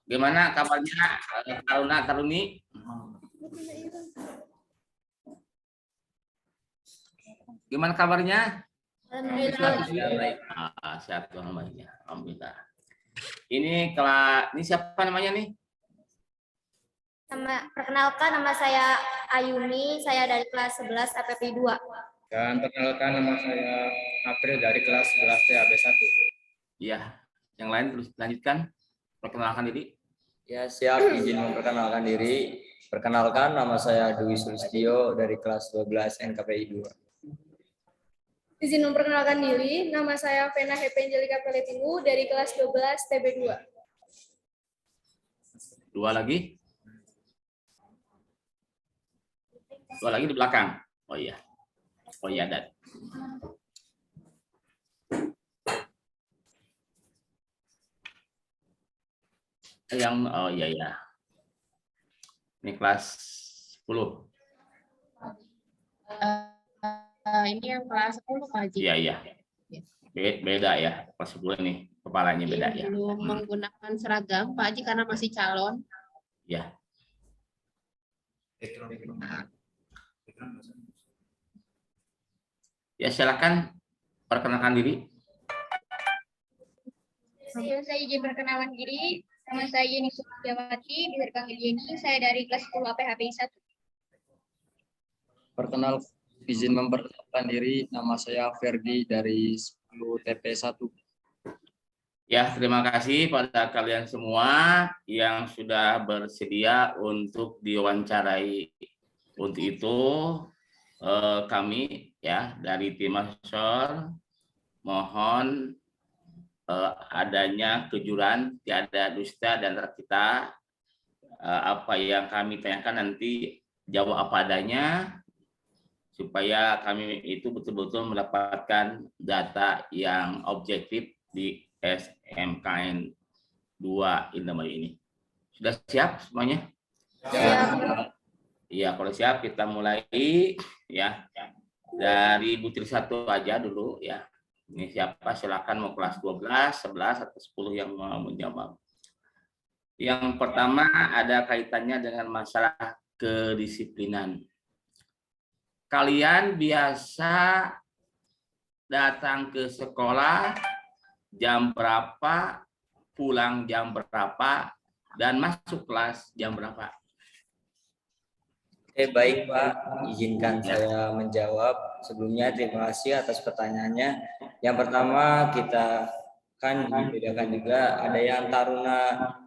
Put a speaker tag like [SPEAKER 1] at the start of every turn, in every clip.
[SPEAKER 1] Gimana kabarnya Taruna Taruni? Gimana kabarnya?
[SPEAKER 2] Alhamdulillah.
[SPEAKER 1] Sehat alhamdulillah. Alhamdulillah. Ini siapa namanya nih?
[SPEAKER 2] Perkenalkan, nama saya Ayumi, saya dari kelas 11 APP 2.
[SPEAKER 3] Dan perkenalkan, nama saya April dari kelas 11 TAB 1.
[SPEAKER 1] Iya, yang lain terus lanjutkan. Perkenalkan diri.
[SPEAKER 4] Ya, siap, izin memperkenalkan diri. Perkenalkan, nama saya Dwi Sulistyo dari kelas 12 NKPI 2.
[SPEAKER 5] Izin memperkenalkan diri, nama saya Vena Hepe Angelika Peletingu dari kelas 12 TB 2.
[SPEAKER 1] Dua lagi di belakang. Oh iya, dan oh iya. Ini kelas 10.
[SPEAKER 6] Ini yang kelas 10 Pak Haji.
[SPEAKER 1] Iya. Beda ya, kelas 10 nih kepalanya beda ya.
[SPEAKER 6] Belum menggunakan seragam Pak Haji karena masih calon.
[SPEAKER 1] Ya. Ya, silakan perkenalkan diri.
[SPEAKER 5] Saya izin perkenalan diri, nama saya Yeni Sukiawati, bisa dipanggil Yeni, saya dari kelas 10 APHP 1.
[SPEAKER 4] Izin memperkenalkan diri, nama saya Ferdi dari 10 TP 1.
[SPEAKER 1] Ya, terima kasih pada kalian semua yang sudah bersedia untuk diwawancarai. Untuk itu kami ya dari tim Asor mohon adanya kejujuran, tiada dusta dan kita apa yang kami tanyakan nanti jawab apa adanya supaya kami itu betul-betul mendapatkan data yang objektif di SMKN 2 Indramayu ini. Sudah siap semuanya?
[SPEAKER 5] Siap.
[SPEAKER 1] Iya, kalau siap kita mulai ya. Dari butir 1 aja dulu ya. Ini siapa? Silakan mau kelas 12, 11 atau 10 yang mau menjawab. Yang pertama ada kaitannya dengan masalah kedisiplinan. Kalian biasa datang ke sekolah jam berapa, pulang jam berapa, dan masuk kelas jam berapa?
[SPEAKER 4] Oke, baik Pak, izinkan saya menjawab. Sebelumnya terima kasih atas pertanyaannya. Yang pertama kita kan dibedakan juga, ada yang taruna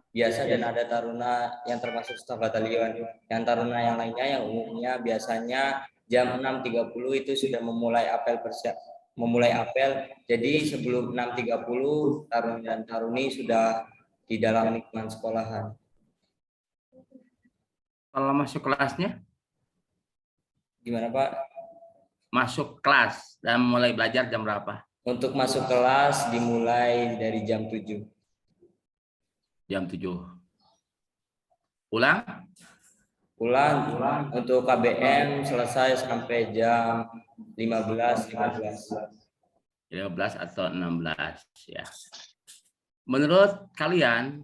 [SPEAKER 4] biasa dan ada taruna yang termasuk staf batalion. Yang taruna yang lainnya yang umumnya biasanya jam 6.30 itu sudah memulai apel Jadi sebelum 6.30 taruna dan taruni sudah di dalam lingkungan sekolahan.
[SPEAKER 1] Kalau masuk kelasnya?
[SPEAKER 4] Gimana Pak?
[SPEAKER 1] Masuk kelas dan mulai belajar jam berapa?
[SPEAKER 4] Untuk masuk kelas dimulai dari jam 7.
[SPEAKER 1] Jam 7. Pulang
[SPEAKER 4] untuk KBM selesai sampai jam 15
[SPEAKER 1] atau 16 ya. Menurut kalian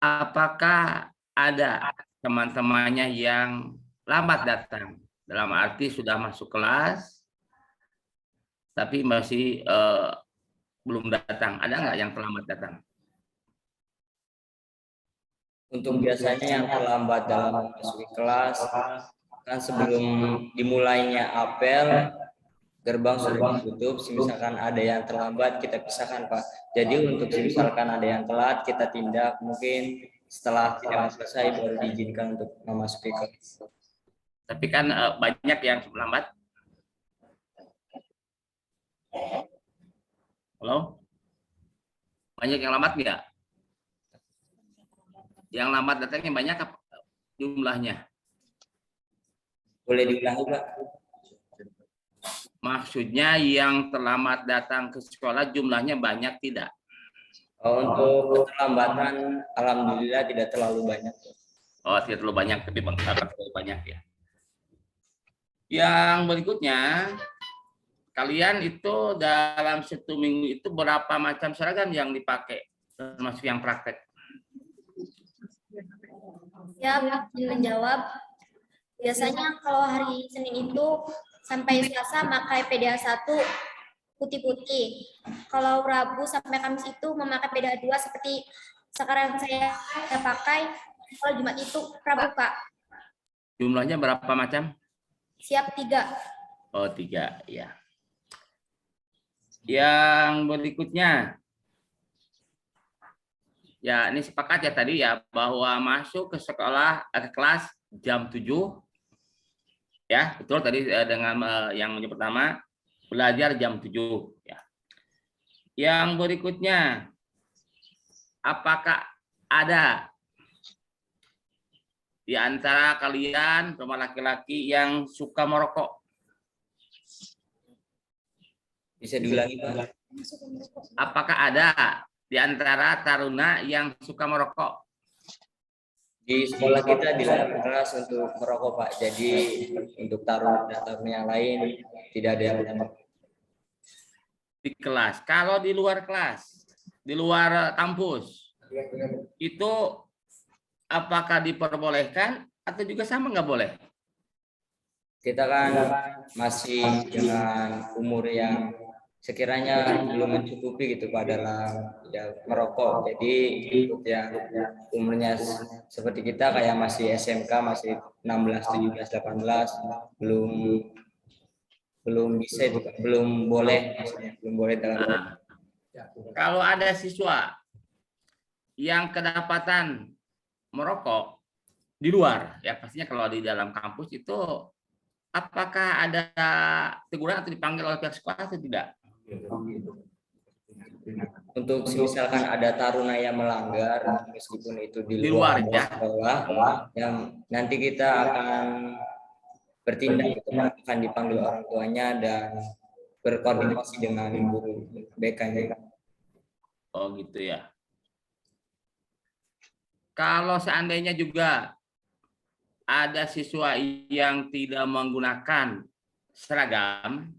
[SPEAKER 1] apakah ada teman-temannya yang lambat datang? Dalam arti sudah masuk kelas tapi masih belum datang. Ada nggak yang terlambat datang?
[SPEAKER 4] Untuk biasanya yang terlambat dalam memasuki kelas, kan sebelum dimulainya apel, gerbang sudah ditutup. Misalkan ada yang terlambat, kita pisahkan Pak. Jadi untuk misalkan ada yang telat, kita tindak mungkin setelah selesai baru diizinkan untuk memasuki kelas.
[SPEAKER 1] Tapi kan banyak yang terlambat. Halo? Banyak yang lambat nggak? Yang lambat datangnya banyak apa jumlahnya?
[SPEAKER 4] Boleh diulangi Pak?
[SPEAKER 1] Maksudnya yang terlambat datang ke sekolah jumlahnya banyak tidak?
[SPEAKER 4] Untuk keterlambatan, alhamdulillah tidak terlalu banyak.
[SPEAKER 1] Oh, tidak terlalu banyak, tapi terlalu banyak ya. Yang berikutnya, kalian itu dalam 1 minggu itu berapa macam seragam yang dipakai, termasuk yang praktek?
[SPEAKER 2] Ya, izin menjawab. Biasanya kalau hari Senin itu sampai Selasa pakai PDA 1 putih-putih. Kalau Rabu sampai Kamis itu memakai PDA 2 seperti sekarang saya pakai. Kalau Jumat itu Rabu, Pak.
[SPEAKER 1] Jumlahnya berapa macam?
[SPEAKER 2] Siap 3.
[SPEAKER 1] Oh, 3, ya. Yang berikutnya. Ya, ini sepakat ya tadi ya bahwa masuk ke sekolah ke kelas jam 7. Ya, betul tadi dengan yang pertama belajar jam 7 ya. Yang berikutnya, apakah ada di antara kalian teman laki-laki yang suka merokok?
[SPEAKER 4] Bisa diulangi, Pak?
[SPEAKER 1] Apakah ada di antara taruna yang suka merokok?
[SPEAKER 4] Di sekolah kita dilarang keras untuk merokok, Pak. Jadi untuk taruna yang lain tidak ada yang merokok.
[SPEAKER 1] Di kelas. Kalau di luar kelas, di luar kampus, itu apakah diperbolehkan atau juga sama nggak boleh?
[SPEAKER 4] Kita kan masih dengan umur yang sekiranya belum mencukupi gitu Pak dalam ya, merokok. Jadi untuk yang umurnya seperti kita kayak masih SMK, masih 16, 17, 18 belum bisa itu Pak. Belum boleh maksudnya, belum boleh dalam.
[SPEAKER 1] Nah, kalau ada siswa yang kedapatan merokok di luar, ya pastinya kalau di dalam kampus itu apakah ada teguran atau dipanggil oleh pihak sekolah atau tidak?
[SPEAKER 4] Untuk misalkan ada taruna yang melanggar meskipun itu di
[SPEAKER 1] luar ya
[SPEAKER 4] sekolah, yang nanti kita akan bertindak gitu, akan dipanggil orang tuanya dan berkoordinasi dengan guru BK-nya.
[SPEAKER 1] Oh gitu ya. Kalau seandainya juga ada siswa yang tidak menggunakan seragam,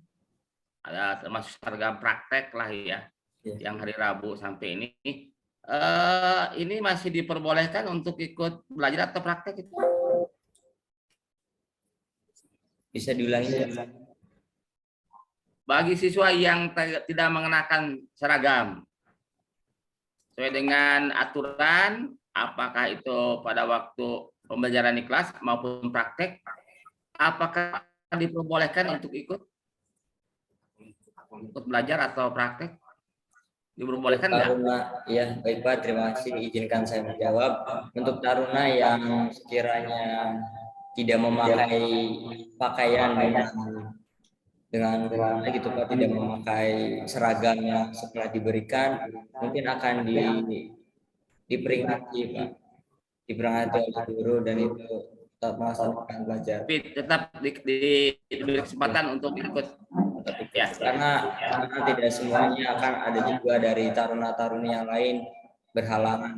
[SPEAKER 1] termasuk seragam praktek lah ya, yang hari Rabu sampai ini masih diperbolehkan untuk ikut belajar atau praktek itu?
[SPEAKER 4] Bisa diulangi?
[SPEAKER 1] Bagi siswa yang tidak mengenakan seragam, sesuai dengan aturan, apakah itu pada waktu pembelajaran di kelas maupun praktek, apakah diperbolehkan untuk ikut belajar atau praktek? Diperbolehkan nggak?
[SPEAKER 4] Iya, baik Pak, terima kasih. Izinkan saya menjawab. Untuk taruna yang sekiranya tidak memakai pakaian dengan gitu Pak, tidak memakai seragam yang setelah diberikan, mungkin akan diperingati Pak, diperingati oleh guru dan itu tetap melaksanakan belajar.
[SPEAKER 1] Tetap diberi kesempatan untuk ikut. Ya,
[SPEAKER 4] karena tidak semuanya akan ada juga dari taruna-taruni yang lain berhalangan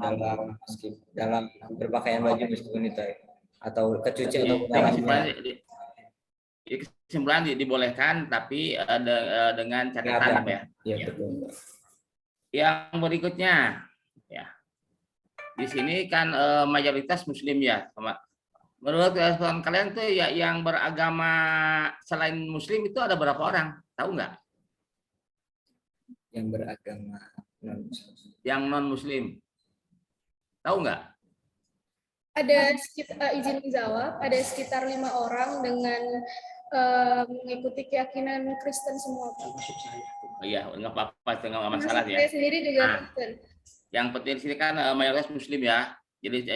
[SPEAKER 4] dalam berpakaian baju meskipun itu atau kecuci atau
[SPEAKER 1] kesimpulan dibolehkan tapi dengan catatan ya.
[SPEAKER 4] Iya betul.
[SPEAKER 1] Yang berikutnya ya. Di sini kan mayoritas muslim ya, menurut kalian tuh ya yang beragama selain muslim itu ada berapa orang? Tahu nggak?
[SPEAKER 4] Yang beragama non-muslim.
[SPEAKER 1] Yang non-muslim. Tahu nggak?
[SPEAKER 5] Ada izin menjawab, ada sekitar 5 orang dengan mengikuti keyakinan Kristen semua.
[SPEAKER 1] Oh iya, nggak apa-apa, itu nggak masalah ya.
[SPEAKER 5] Saya sendiri juga Kristen.
[SPEAKER 1] Yang penting sini kan mayoritas muslim ya. Jadi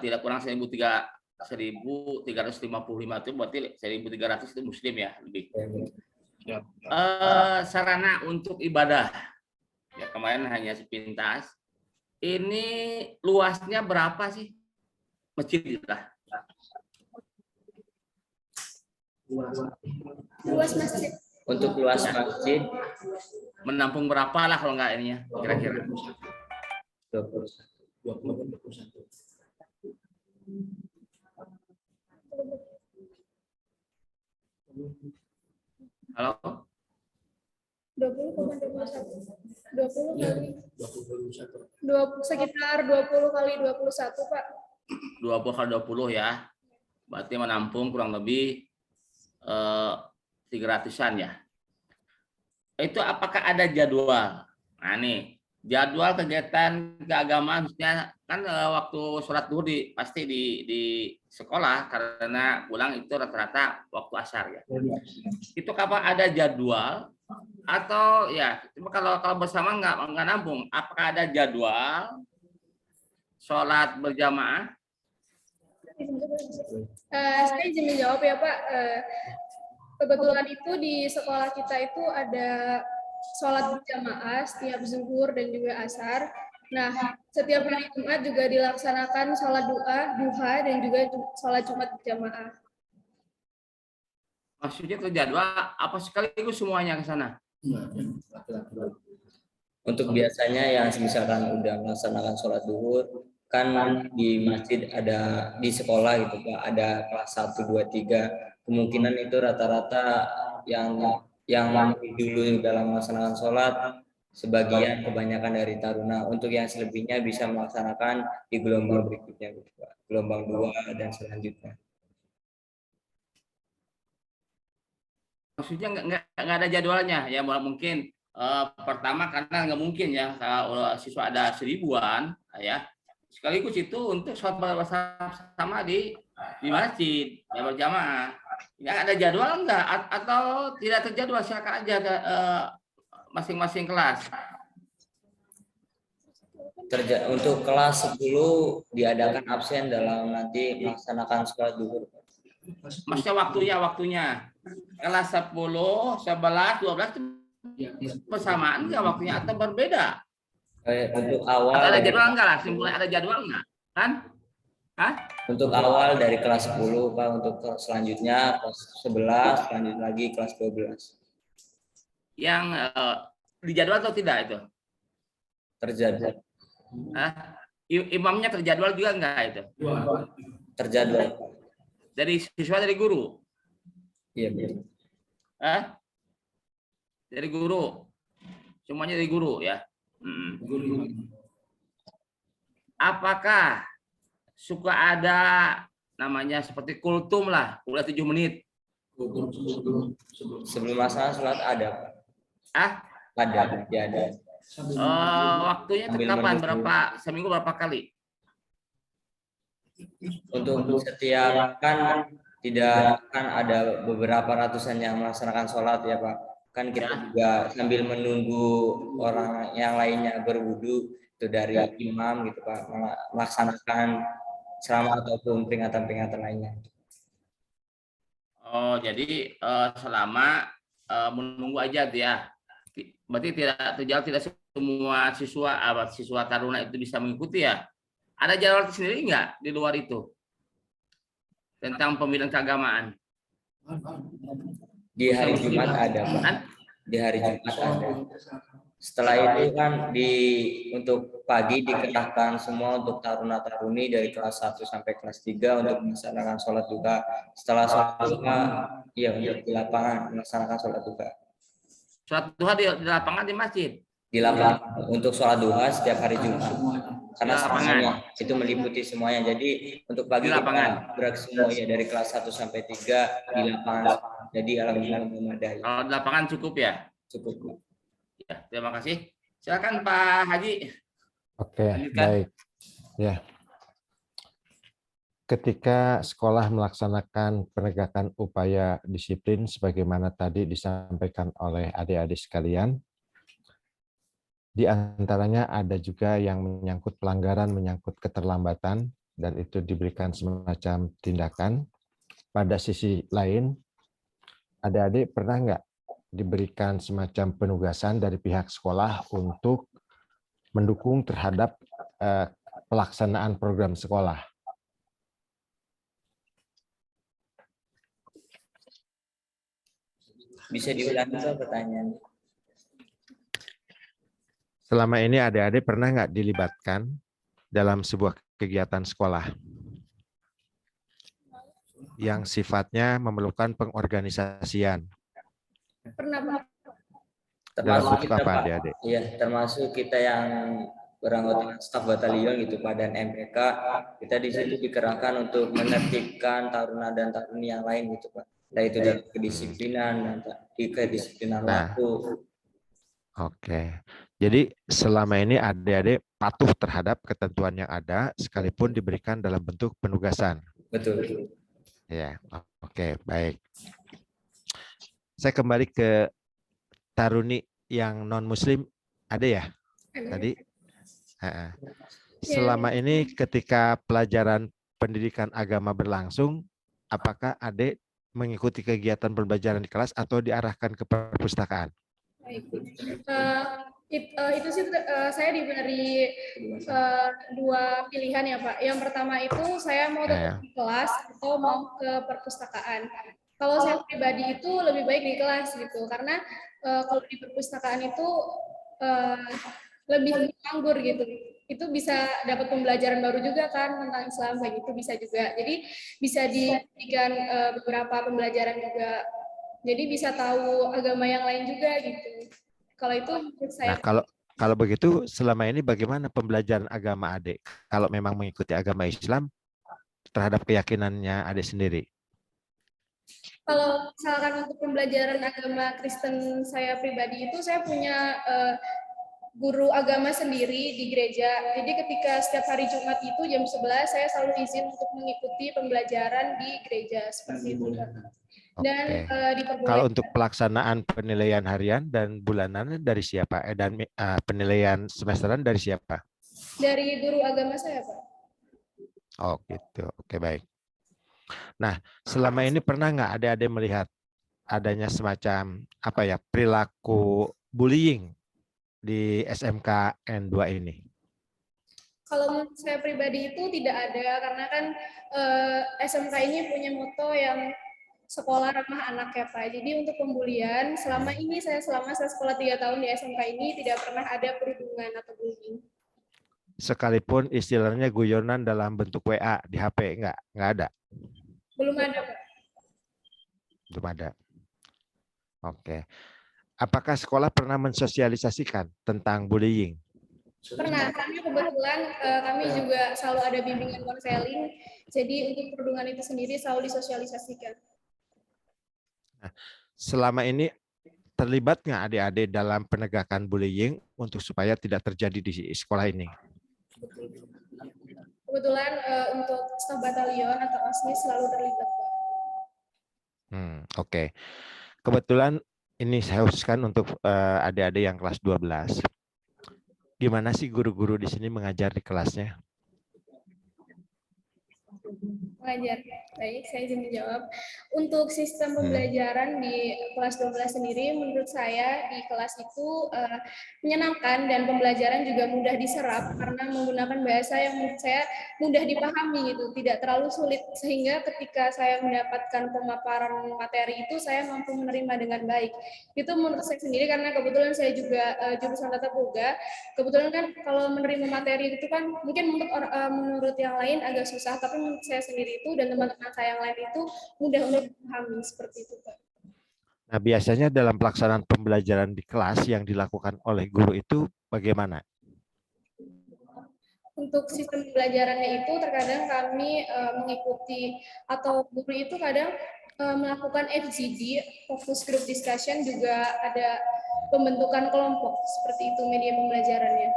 [SPEAKER 1] tidak kurang 1.355 itu berarti 1.300 itu muslim ya lebih. Sarana untuk ibadah ya kemarin hanya sepintas. Ini luasnya berapa sih masjid lah?
[SPEAKER 5] Luas masjid.
[SPEAKER 4] Untuk luas masjid
[SPEAKER 1] menampung berapa lah kalau nggak ininya kira-kira?
[SPEAKER 4] 21.
[SPEAKER 1] Halo?
[SPEAKER 5] 20 kali 21. Sekitar 20 kali 21, Pak.
[SPEAKER 1] 20 kali 20 ya. Berarti menampung kurang lebih 300-an ya. Itu apakah ada jadwal? Nah nih, jadwal kegiatan keagamaan khususnya kan waktu sholat zuhur pasti di sekolah karena pulang itu rata-rata waktu asar ya. Itu kapan ada jadwal atau ya cuma kalau bersama nggak nampung? Apakah ada jadwal sholat berjamaah?
[SPEAKER 5] Saya izin menjawab ya Pak. Kebetulan itu di sekolah kita itu ada sholat berjamaah setiap zuhur dan juga asar. Nah, setiap hari Jumat juga dilaksanakan sholat duha dan juga sholat Jumat berjamaah.
[SPEAKER 1] Maksudnya terjadwal apa sekaligus semuanya ke sana?
[SPEAKER 4] Untuk biasanya yang misalkan udah melaksanakan sholat duhur, kan di masjid ada, di sekolah gitu Pak, ada kelas 1, 2, 3. Kemungkinan itu rata-rata yang dulu dalam melaksanakan sholat, sebagian kebanyakan dari taruna. Untuk yang selebihnya bisa melaksanakan di gelombang berikutnya gitu Pak, gelombang 2 dan selanjutnya.
[SPEAKER 1] Maksudnya nggak ada jadwalnya ya, mungkin pertama karena nggak mungkin ya kalau siswa ada 1000-an ya sekaligus itu untuk sholat bersama di masjid ya berjamaah. Ya ada jadwal enggak atau tidak terjadwal, silakan aja ke masing-masing kelas.
[SPEAKER 4] Untuk kelas 10 diadakan absen dalam nanti melaksanakan sholat duhur.
[SPEAKER 1] Maksudnya waktunya kelas 10, 11, 12 bersamaan enggak waktunya atau berbeda?
[SPEAKER 4] Untuk awal
[SPEAKER 1] atau ada jadwal enggak lah, simpulan ada jadwal enggak? Kan? Hah?
[SPEAKER 4] Untuk awal dari kelas 10 Pak, untuk selanjutnya kelas 11, lanjut lagi kelas 12.
[SPEAKER 1] Yang dijadwal atau tidak itu?
[SPEAKER 4] Terjadwal.
[SPEAKER 1] Imamnya terjadwal juga enggak itu?
[SPEAKER 4] Terjadwal.
[SPEAKER 1] Dari siswa, dari guru?
[SPEAKER 4] Iya, betul.
[SPEAKER 1] Dari guru? Semuanya dari guru ya? Apakah suka ada namanya seperti kultum lah, kuliah 7 menit?
[SPEAKER 4] Sebelum melaksanakan sholat ada Pak. Ada.
[SPEAKER 1] Waktunya kapan? Seminggu berapa kali?
[SPEAKER 4] Untuk setiap kan tidak kan ada beberapa ratusan yang melaksanakan sholat ya Pak. Kan kita juga sambil menunggu orang yang lainnya berwudu itu dari imam gitu Pak, melaksanakan ceramah ataupun peringatan-peringatan lainnya.
[SPEAKER 1] Oh, jadi selama menunggu aja ya. Berarti tidak semua siswa taruna itu bisa mengikuti ya. Ada jadwal sendiri enggak di luar itu tentang pembinaan keagamaan?
[SPEAKER 4] Di hari Jumat ada Pak. Di hari Jumat ada. Setelah itu kan untuk pagi dikerahkan semua untuk taruna-taruni dari kelas 1 sampai kelas 3 untuk melaksanakan sholat duha. Setelah sholat duha, ya untuk di lapangan melaksanakan sholat duha.
[SPEAKER 1] Sholat duha di lapangan, di masjid?
[SPEAKER 4] Di lapangan untuk sholat duha setiap hari Jumat. Karena semuanya itu meliputi semuanya. Jadi untuk pagi kita gerak semua ya dari kelas 1 sampai 3 di lapangan. Jadi alhamdulillah memadai.
[SPEAKER 1] Kalau di lapangan cukup ya?
[SPEAKER 4] Cukup.
[SPEAKER 1] Ya, terima kasih. Silakan Pak Haji.
[SPEAKER 7] Oke, baik. Ya. Ketika sekolah melaksanakan penegakan upaya disiplin sebagaimana tadi disampaikan oleh adik-adik sekalian, di antaranya ada juga yang menyangkut pelanggaran, menyangkut keterlambatan, dan itu diberikan semacam tindakan. Pada sisi lain, adik-adik pernah nggak diberikan semacam penugasan dari pihak sekolah untuk mendukung terhadap pelaksanaan program sekolah?
[SPEAKER 4] Bisa diulangi Pak pertanyaan?
[SPEAKER 7] Selama ini adik-adik pernah nggak dilibatkan dalam sebuah kegiatan sekolah yang sifatnya memerlukan pengorganisasian?
[SPEAKER 5] Pernah Pak.
[SPEAKER 7] Termasuk apa adik-adik?
[SPEAKER 4] Iya, termasuk kita yang beranggotakan staf batalion gitu Pak dan MPK, kita di situ dikerahkan untuk menertibkan taruna dan taruni yang lain gitu Pak. Nah itu dari kedisiplinan dan kedisiplinan
[SPEAKER 7] Nah.
[SPEAKER 4] waktu.
[SPEAKER 7] Oke, jadi selama ini adik-adik patuh terhadap ketentuan yang ada, sekalipun diberikan dalam bentuk penugasan.
[SPEAKER 4] Betul.
[SPEAKER 7] Ya, oke, baik. Saya kembali ke taruni yang non-muslim, ada ya tadi? Selama ini ketika pelajaran pendidikan agama berlangsung, apakah adik mengikuti kegiatan pembelajaran di kelas atau diarahkan ke perpustakaan?
[SPEAKER 5] Baik. Itu sih saya diberi dua pilihan ya Pak. Yang pertama itu saya mau tetap di kelas atau mau ke perpustakaan. Kalau saya pribadi itu lebih baik di kelas gitu, karena kalau di perpustakaan itu lebih nganggur gitu. Itu bisa dapat pembelajaran baru juga kan tentang Islam kayak gitu bisa juga. Jadi bisa diberikan beberapa pembelajaran juga. Jadi bisa tahu agama yang lain juga gitu. Kalau itu menurut saya.
[SPEAKER 7] Nah, kalau begitu selama ini bagaimana pembelajaran agama adik? Kalau memang mengikuti agama Islam terhadap keyakinannya adik sendiri?
[SPEAKER 5] Kalau misalkan untuk pembelajaran agama Kristen saya pribadi itu saya punya guru agama sendiri di gereja. Jadi ketika setiap hari Jumat itu jam 11 saya selalu izin untuk mengikuti pembelajaran di gereja seperti itu. Dan
[SPEAKER 7] kalau untuk pelaksanaan penilaian harian dan bulanan dari siapa? Dan penilaian semesteran dari siapa?
[SPEAKER 5] Dari guru agama saya, Pak.
[SPEAKER 7] Oh gitu, oke baik. Nah, selama ini pernah nggak adik-adik melihat adanya semacam perilaku bullying di SMK N2 ini?
[SPEAKER 5] Kalau menurut saya pribadi itu tidak ada, karena kan SMK ini punya moto yang sekolah ramah anak ya Pak. Jadi untuk pembulian, selama saya sekolah 3 tahun di SMK ini tidak pernah ada perundungan atau bullying.
[SPEAKER 7] Sekalipun istilahnya guyonan dalam bentuk WA di HP, nggak ada?
[SPEAKER 5] Belum ada Pak.
[SPEAKER 7] Belum ada. Oke. Apakah sekolah pernah mensosialisasikan tentang bullying?
[SPEAKER 5] Pernah, karena kebetulan kami juga selalu ada bimbingan konseling, jadi untuk perundungan itu sendiri selalu disosialisasikan.
[SPEAKER 7] Nah, selama ini terlibat nggak adik-adik dalam penegakan bullying untuk supaya tidak terjadi di sekolah ini?
[SPEAKER 5] Kebetulan untuk staf batalion atau OSMIS selalu terlibat.
[SPEAKER 7] Oke. Kebetulan ini saya khususkan untuk adik-adik yang kelas 12. Gimana sih guru-guru di sini mengajar di kelasnya?
[SPEAKER 5] Mengajar. Baik, saya izin menjawab. Untuk sistem pembelajaran di kelas 12 sendiri, menurut saya di kelas itu menyenangkan dan pembelajaran juga mudah diserap karena menggunakan bahasa yang menurut saya mudah dipahami gitu, tidak terlalu sulit, sehingga ketika saya mendapatkan pemaparan materi itu saya mampu menerima dengan baik. Itu menurut saya sendiri karena kebetulan saya juga jurusan tata boga. Kebetulan kan kalau menerima materi itu kan mungkin menurut yang lain agak susah, tapi menurut saya sendiri itu dan teman-teman saya yang lain itu mudah untuk dipahami seperti itu Pak.
[SPEAKER 7] Nah, biasanya dalam pelaksanaan pembelajaran di kelas yang dilakukan oleh guru itu bagaimana?
[SPEAKER 5] Untuk sistem pembelajarannya itu terkadang kami mengikuti atau guru itu kadang melakukan FGD, focus group discussion, juga ada pembentukan kelompok, seperti itu media pembelajarannya.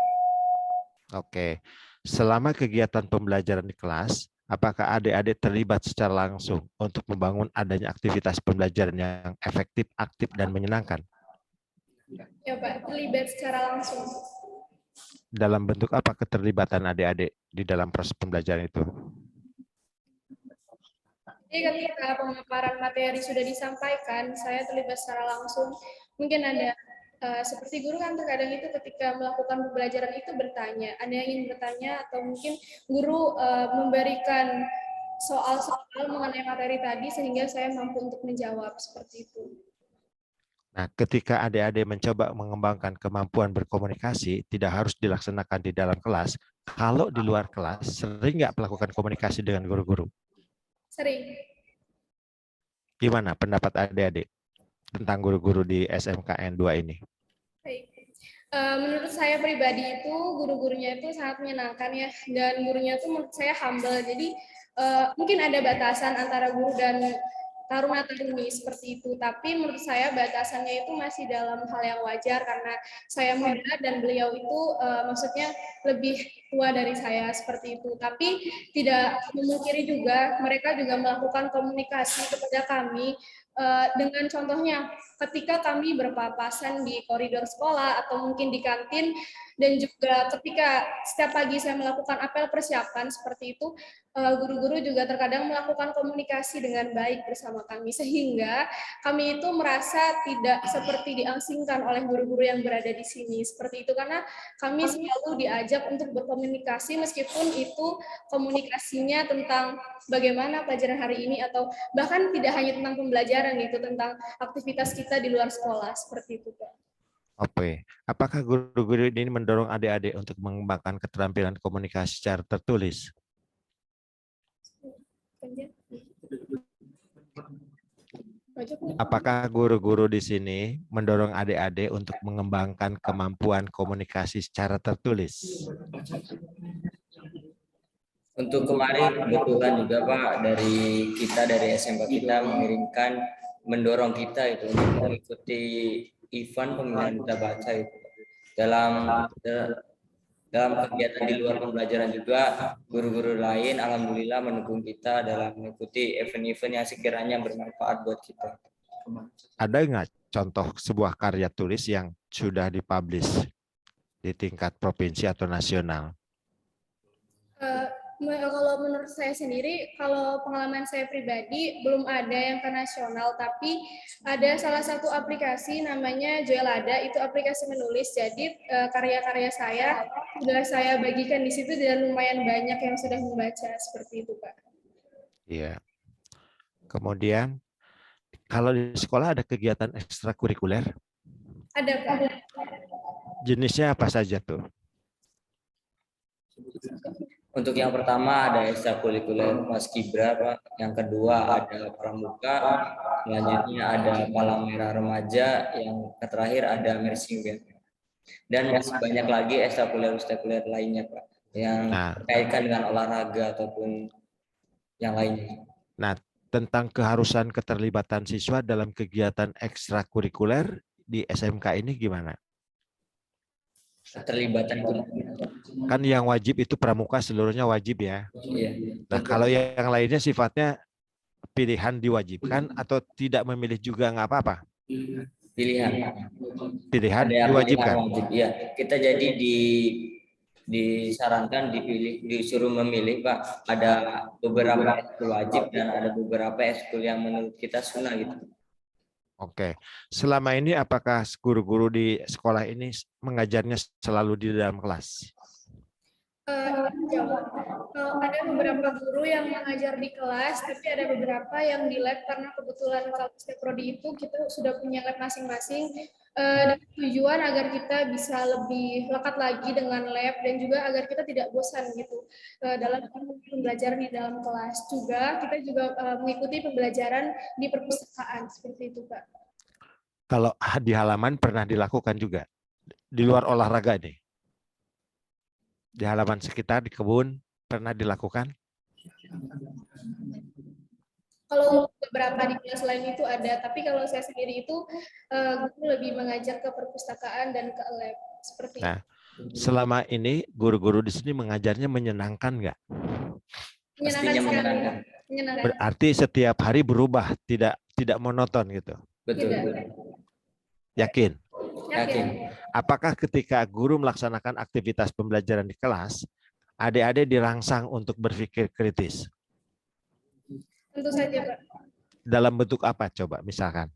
[SPEAKER 7] Oke, selama kegiatan pembelajaran di kelas, apakah adik-adik terlibat secara langsung untuk membangun adanya aktivitas pembelajaran yang efektif, aktif, dan menyenangkan?
[SPEAKER 5] Ya Pak, terlibat secara langsung.
[SPEAKER 7] Dalam bentuk apa keterlibatan adik-adik di dalam proses pembelajaran itu?
[SPEAKER 5] Jadi ketika pemaparan materi sudah disampaikan, saya terlibat secara langsung. Mungkin ada seperti guru kan terkadang itu ketika melakukan pembelajaran itu bertanya, ada yang ingin bertanya atau mungkin guru memberikan soal-soal mengenai materi tadi sehingga saya mampu untuk menjawab seperti itu.
[SPEAKER 7] Nah, ketika adik-adik mencoba mengembangkan kemampuan berkomunikasi, tidak harus dilaksanakan di dalam kelas. Kalau di luar kelas, sering nggak melakukan komunikasi dengan guru-guru?
[SPEAKER 5] Sering.
[SPEAKER 7] Gimana pendapat adik-adik tentang guru-guru di SMKN 2 ini?
[SPEAKER 5] Baik. Menurut saya pribadi itu guru-gurunya itu sangat menyenangkan ya, dan gurunya itu menurut saya humble. Jadi mungkin ada batasan antara guru dan taruna-taruni seperti itu, tapi menurut saya batasannya itu masih dalam hal yang wajar karena saya muda dan beliau itu maksudnya lebih tua dari saya seperti itu. Tapi tidak memungkiri juga mereka juga melakukan komunikasi kepada kami dengan contohnya ketika kami berpapasan di koridor sekolah atau mungkin di kantin, dan juga ketika setiap pagi saya melakukan apel persiapan seperti itu, guru-guru juga terkadang melakukan komunikasi dengan baik bersama kami, sehingga kami itu merasa tidak seperti diasingkan oleh guru-guru yang berada di sini seperti itu, karena kami selalu diajak untuk berkomunikasi meskipun itu komunikasinya tentang bagaimana pelajaran hari ini atau bahkan tidak hanya tentang pembelajaran, itu tentang aktivitas kita di luar sekolah seperti itu, Pak.
[SPEAKER 7] Oke, apakah guru-guru ini mendorong adik-adik untuk mengembangkan keterampilan komunikasi secara tertulis? Apakah guru-guru di sini mendorong adik-adik untuk mengembangkan kemampuan komunikasi secara tertulis?
[SPEAKER 4] Untuk kemarin kebetulan juga Pak, dari SMK kita mengirimkan, mendorong kita itu untuk mengikuti event pemilihan duta baca itu. Dalam kegiatan di luar pembelajaran juga, guru-guru lain alhamdulillah mendukung kita dalam mengikuti event-event yang sekiranya bermanfaat buat kita.
[SPEAKER 7] Ada nggak contoh sebuah karya tulis yang sudah dipublish di tingkat provinsi atau nasional?
[SPEAKER 5] Kalau menurut saya sendiri, kalau pengalaman saya pribadi belum ada yang ke nasional, tapi ada salah satu aplikasi namanya Joelada, itu aplikasi menulis. Jadi karya-karya saya sudah saya bagikan di situ dan lumayan banyak yang sudah membaca seperti itu, Pak.
[SPEAKER 7] Iya. Kemudian kalau di sekolah ada kegiatan ekstrakurikuler?
[SPEAKER 5] Ada, Pak.
[SPEAKER 7] Jenisnya apa saja tuh?
[SPEAKER 4] Untuk yang pertama ada ekstrakurikuler Paskibra, Pak. Yang kedua ada Pramuka, selanjutnya ada Palang Merah Remaja, yang terakhir ada Mersing Band. Dan masih banyak lagi ekstrakurikuler lainnya, Pak, yang berkaitan dengan olahraga ataupun yang lainnya.
[SPEAKER 7] Nah, tentang keharusan keterlibatan siswa dalam kegiatan ekstrakurikuler di SMK ini gimana?
[SPEAKER 4] Keterlibatan
[SPEAKER 7] kan yang wajib itu pramuka seluruhnya wajib ya.
[SPEAKER 4] Iya.
[SPEAKER 7] Nah kalau yang lainnya sifatnya pilihan diwajibkan atau tidak memilih juga nggak apa-apa? Pilihan diwajibkan.
[SPEAKER 4] Wajib, ya. Kita jadi disarankan disuruh memilih, Pak. Ada beberapa ekskul wajib dan ada beberapa ekskul yang menurut kita sunnah gitu.
[SPEAKER 7] Oke, selama ini apakah guru-guru di sekolah ini mengajarnya selalu di dalam kelas?
[SPEAKER 5] Ada beberapa guru yang mengajar di kelas, tapi ada beberapa yang di lab karena kebetulan kalau setiap prodi itu kita sudah punya lab masing-masing. Dengan tujuan agar kita bisa lebih lekat lagi dengan lab dan juga agar kita tidak bosan gitu dalam pembelajaran di dalam kelas. Juga kita juga mengikuti pembelajaran di perpustakaan seperti itu, Pak.
[SPEAKER 7] Kalau di halaman pernah dilakukan juga di luar olahraga nih? Di halaman sekitar di kebun pernah dilakukan?
[SPEAKER 5] Kalau beberapa di kelas lain itu ada, tapi kalau saya sendiri itu guru lebih mengajar ke perpustakaan dan ke lab seperti
[SPEAKER 7] itu. Selama ini guru-guru di sini mengajarnya menyenangkan nggak?
[SPEAKER 5] Menyenangkan.
[SPEAKER 7] Berarti setiap hari berubah, tidak monoton gitu.
[SPEAKER 4] Betul.
[SPEAKER 7] Yakin?
[SPEAKER 5] Yakin.
[SPEAKER 7] Apakah ketika guru melaksanakan aktivitas pembelajaran di kelas, adik-adik dirangsang untuk berpikir kritis?
[SPEAKER 5] Tentu saja, Pak.
[SPEAKER 7] Dalam bentuk apa coba misalkan?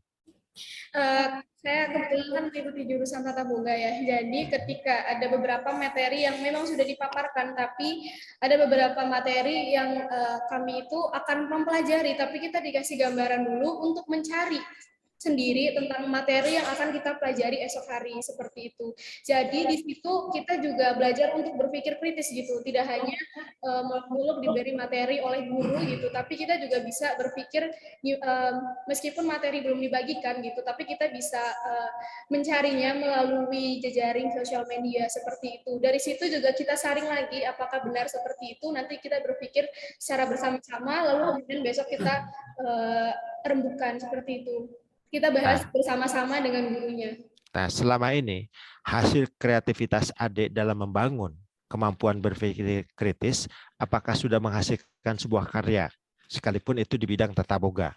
[SPEAKER 5] Saya kebetulan kan mengikuti jurusan Tata Boga ya. Jadi ketika ada beberapa materi yang memang sudah dipaparkan, tapi ada beberapa materi yang kami itu akan mempelajari, tapi kita dikasih gambaran dulu untuk mencari sendiri tentang materi yang akan kita pelajari esok hari, seperti itu. Jadi di situ kita juga belajar untuk berpikir kritis gitu, tidak hanya muluk-muluk diberi materi oleh guru gitu, tapi kita juga bisa berpikir meskipun materi belum dibagikan gitu, tapi kita bisa mencarinya melalui jejaring sosial media seperti itu. Dari situ juga kita saring lagi apakah benar seperti itu, nanti kita berpikir secara bersama-sama, lalu kemudian besok kita rembukan seperti itu. Kita bahas bersama-sama dengan gurunya.
[SPEAKER 7] Nah, selama ini hasil kreativitas adik dalam membangun kemampuan berpikir kritis, apakah sudah menghasilkan sebuah karya, sekalipun itu di bidang tata boga?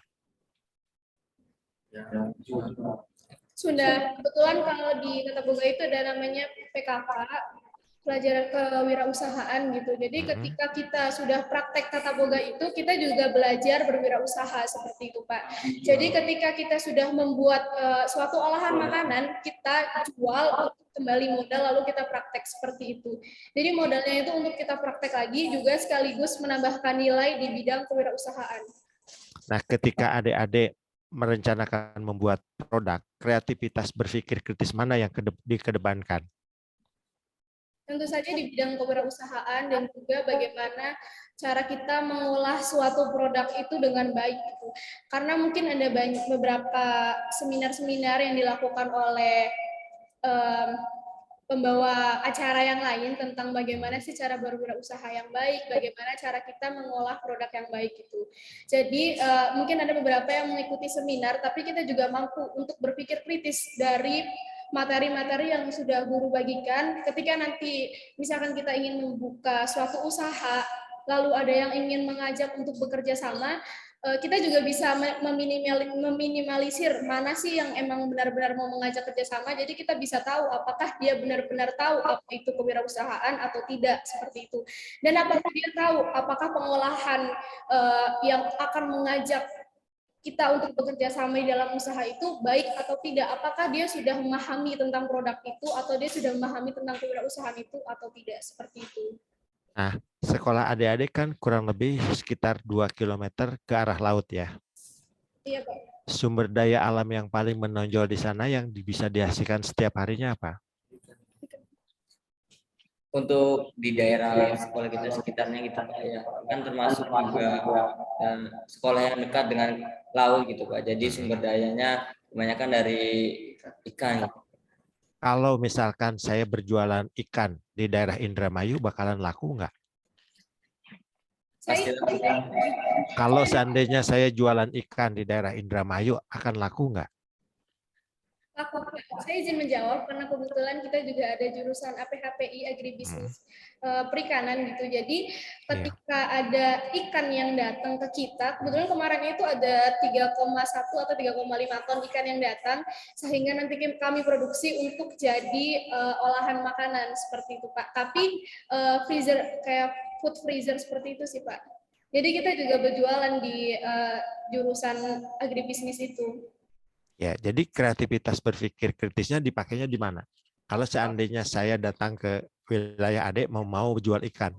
[SPEAKER 5] Sudah, kebetulan kalau di tata boga itu ada namanya PKK, pelajaran kewirausahaan gitu. Jadi ketika kita sudah praktek tata boga itu, kita juga belajar berwirausaha seperti itu, Pak. Jadi ketika kita sudah membuat suatu olahan makanan, kita jual kembali modal lalu kita praktek seperti itu. Jadi modalnya itu untuk kita praktek lagi juga sekaligus menambahkan nilai di bidang kewirausahaan.
[SPEAKER 7] Nah, ketika adik-adik merencanakan membuat produk, kreativitas berpikir kritis mana yang dikedepankan?
[SPEAKER 5] Tentu saja di bidang kewirausahaan dan juga bagaimana cara kita mengolah suatu produk itu dengan baik gitu. Karena mungkin ada beberapa seminar-seminar yang dilakukan oleh pembawa acara yang lain tentang bagaimana sih cara berwirausaha yang baik, bagaimana cara kita mengolah produk yang baik itu. Jadi mungkin ada beberapa yang mengikuti seminar, tapi kita juga mampu untuk berpikir kritis dari materi-materi yang sudah guru bagikan. Ketika nanti misalkan kita ingin membuka suatu usaha, lalu ada yang ingin mengajak untuk bekerja sama, kita juga bisa meminimalisir mana sih yang emang benar-benar mau mengajak kerjasama. Jadi kita bisa tahu apakah dia benar-benar tahu apa itu kewirausahaan atau tidak, seperti itu. Dan apakah dia tahu apakah pengolahan yang akan mengajak kita untuk bekerja sama di dalam usaha itu baik atau tidak, apakah dia sudah memahami tentang produk itu atau dia sudah memahami tentang kewirausahaan itu atau tidak, seperti itu.
[SPEAKER 7] Nah, sekolah adik-adik kan kurang lebih sekitar 2 km ke arah laut ya.
[SPEAKER 5] Iya, Pak.
[SPEAKER 7] Sumber daya alam yang paling menonjol di sana yang bisa dihasilkan setiap harinya apa?
[SPEAKER 4] Untuk di daerah sekolah kita sekitarnya gitu Pak ya, kan termasuk juga sekolah yang dekat dengan laut gitu Pak. Jadi sumber dayanya kebanyakan dari ikan.
[SPEAKER 7] Kalau misalkan saya berjualan ikan di daerah Indramayu bakalan laku nggak?
[SPEAKER 4] Pasti laku.
[SPEAKER 7] Kalau seandainya saya jualan ikan di daerah Indramayu akan laku nggak?
[SPEAKER 5] Saya izin menjawab karena kebetulan kita juga ada jurusan APHPI Agribisnis perikanan gitu. Jadi ketika ada ikan yang datang ke kita, kebetulan kemarin itu ada 3,1 atau 3,5 ton ikan yang datang, sehingga nanti kami produksi untuk jadi olahan makanan seperti itu Pak. Tapi freezer kayak food freezer seperti itu sih Pak. Jadi kita juga berjualan di jurusan agribisnis itu.
[SPEAKER 7] Ya, jadi kreativitas berpikir kritisnya dipakainya di mana? Kalau seandainya saya datang ke wilayah adik mau jual ikan.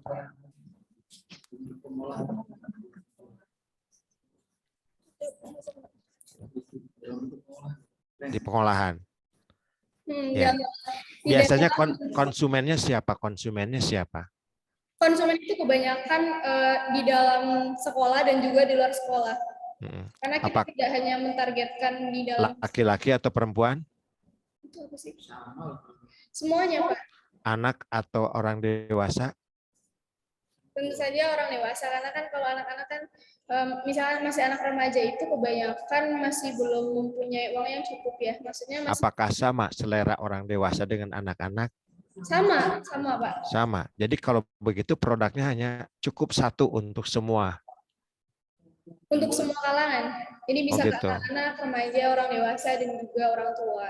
[SPEAKER 7] Di pengolahan. Ya. Biasanya konsumennya siapa? Konsumennya siapa?
[SPEAKER 5] Konsumen itu kebanyakan di dalam sekolah dan juga di luar sekolah. Karena kita tidak hanya mentargetkan di dalam
[SPEAKER 7] laki-laki atau perempuan?
[SPEAKER 5] Itu apa sih? Semuanya, Pak.
[SPEAKER 7] Anak atau orang dewasa?
[SPEAKER 5] Tentu saja orang dewasa, karena kan kalau anak-anak kan misalnya masih anak remaja itu kebanyakan masih belum mempunyai uang yang cukup ya. Maksudnya masih...
[SPEAKER 7] Apakah sama selera orang dewasa dengan anak-anak?
[SPEAKER 5] Sama Pak.
[SPEAKER 7] Sama. Jadi kalau begitu produknya hanya cukup satu untuk semua.
[SPEAKER 5] Untuk semua kalangan. Ini bisa
[SPEAKER 7] gitu.
[SPEAKER 5] anak-anak, remaja, orang dewasa, dan juga orang tua.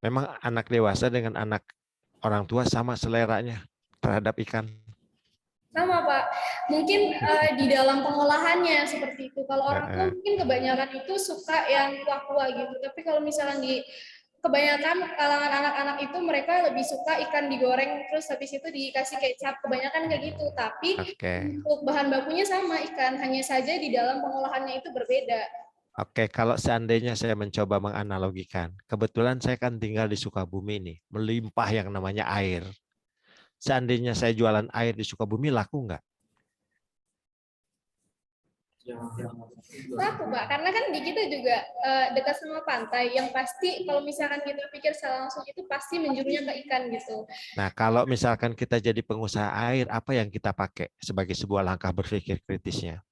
[SPEAKER 7] Memang anak dewasa dengan anak orang tua sama seleranya terhadap ikan?
[SPEAKER 5] Sama Pak. Mungkin di dalam pengolahannya seperti itu. Kalau orang tua mungkin kebanyakan itu suka yang kuah-kuah gitu. Tapi kalau misalnya di kebanyakan kalangan anak-anak itu mereka lebih suka ikan digoreng terus habis itu dikasih kecap, kebanyakan kayak gitu. Tapi untuk bahan bakunya sama ikan, hanya saja di dalam pengolahannya itu berbeda.
[SPEAKER 7] Oke, kalau seandainya saya mencoba menganalogikan, kebetulan saya kan tinggal di Sukabumi nih, melimpah yang namanya air. Seandainya saya jualan air di Sukabumi, laku nggak?
[SPEAKER 5] Laku Pak, karena kan di kita juga dekat sama pantai, yang pasti kalau misalkan kita pikir secara langsung itu pasti menjurunya ke ikan gitu.
[SPEAKER 7] Nah, kalau misalkan kita jadi pengusaha air, apa yang kita pakai sebagai sebuah langkah berpikir kritisnya?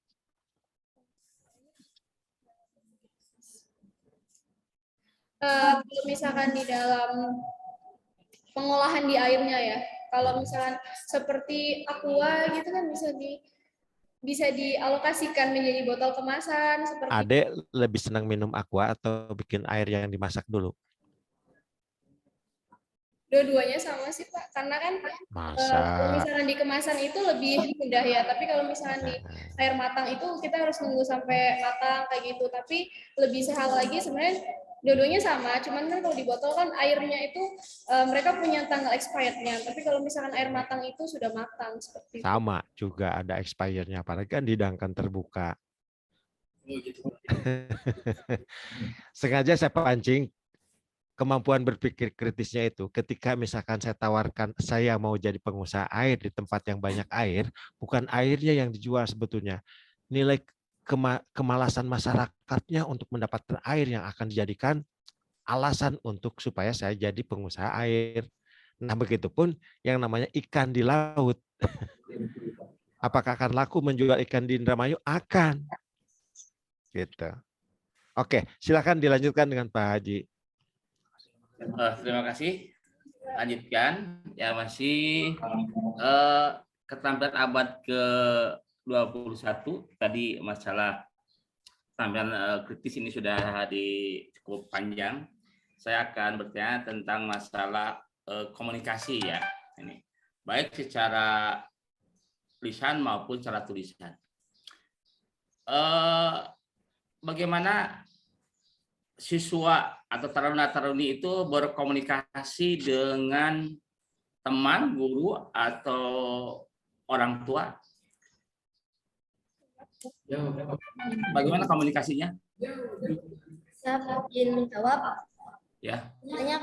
[SPEAKER 5] Kalau misalkan di dalam pengolahan di airnya ya, kalau misalkan seperti aqua gitu kan bisa dialokasikan menjadi botol kemasan seperti
[SPEAKER 7] Adek lebih senang minum aqua atau bikin air yang dimasak dulu?
[SPEAKER 5] dua-duanya sama sih Pak, karena kan kalau
[SPEAKER 7] Masa?
[SPEAKER 5] misalkan di kemasan itu lebih mudah ya, tapi kalau misalkan di air matang itu kita harus nunggu sampai matang kayak gitu, tapi lebih sehat lagi sebenarnya dua-duanya sama, cuman kan kalau di botol kan airnya itu mereka punya tanggal expirednya, tapi kalau misalkan air matang itu sudah matang seperti itu.
[SPEAKER 7] Sama juga ada expirednya, apalagi kan dihidangkan terbuka. Sengaja saya pancing kemampuan berpikir kritisnya itu ketika misalkan saya tawarkan saya mau jadi pengusaha air di tempat yang banyak air, bukan airnya yang dijual sebetulnya. Nilai kemalasan masyarakatnya untuk mendapatkan air yang akan dijadikan alasan untuk supaya saya jadi pengusaha air. Nah, begitupun yang namanya ikan di laut. Apakah akan laku menjual ikan di Indramayu? Akan. Gitu. Oke, silakan dilanjutkan dengan Pak Haji.
[SPEAKER 1] Terima kasih. Lanjutkan. Ya, masih keterampilan abad ke-21 tadi masalah keterampilan kritis ini sudah cukup panjang. Saya akan bertanya tentang masalah komunikasi ya. Ini baik secara lisan maupun secara tulisan. Bagaimana siswa atau taruna-taruni itu berkomunikasi dengan teman, guru, atau orang tua? Bagaimana komunikasinya?
[SPEAKER 2] Saya izin menjawab.
[SPEAKER 1] Ya.
[SPEAKER 2] Hanya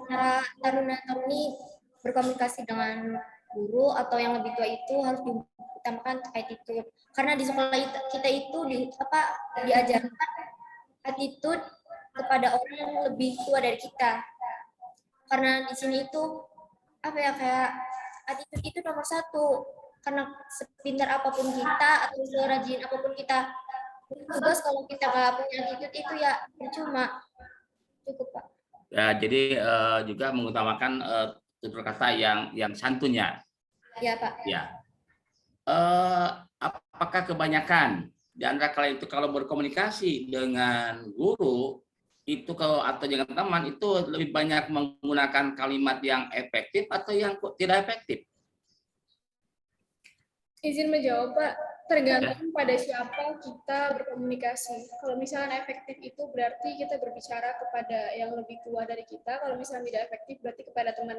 [SPEAKER 2] cara taruna-taruni berkomunikasi dengan guru atau yang lebih tua itu harus diutamakan attitude. Karena di sekolah kita itu diajarkan attitude kepada orang yang lebih tua dari kita. Karena di sini itu kayak attitude itu nomor satu. Karena sepintar apapun kita atau serajin apapun kita tugas, kalau kita nggak punya attitude itu ya percuma. Cukup Pak.
[SPEAKER 1] Ya, jadi juga mengutamakan tutur kata yang santunnya.
[SPEAKER 2] Ya Pak.
[SPEAKER 1] Ya. Apakah kebanyakan di antara kalian itu kalau berkomunikasi dengan guru itu atau dengan teman itu lebih banyak menggunakan kalimat yang efektif atau yang tidak efektif?
[SPEAKER 5] Izin menjawab Pak, tergantung pada siapa kita berkomunikasi. Kalau misalnya efektif itu berarti kita berbicara kepada yang lebih tua dari kita, kalau misalnya tidak efektif berarti kepada teman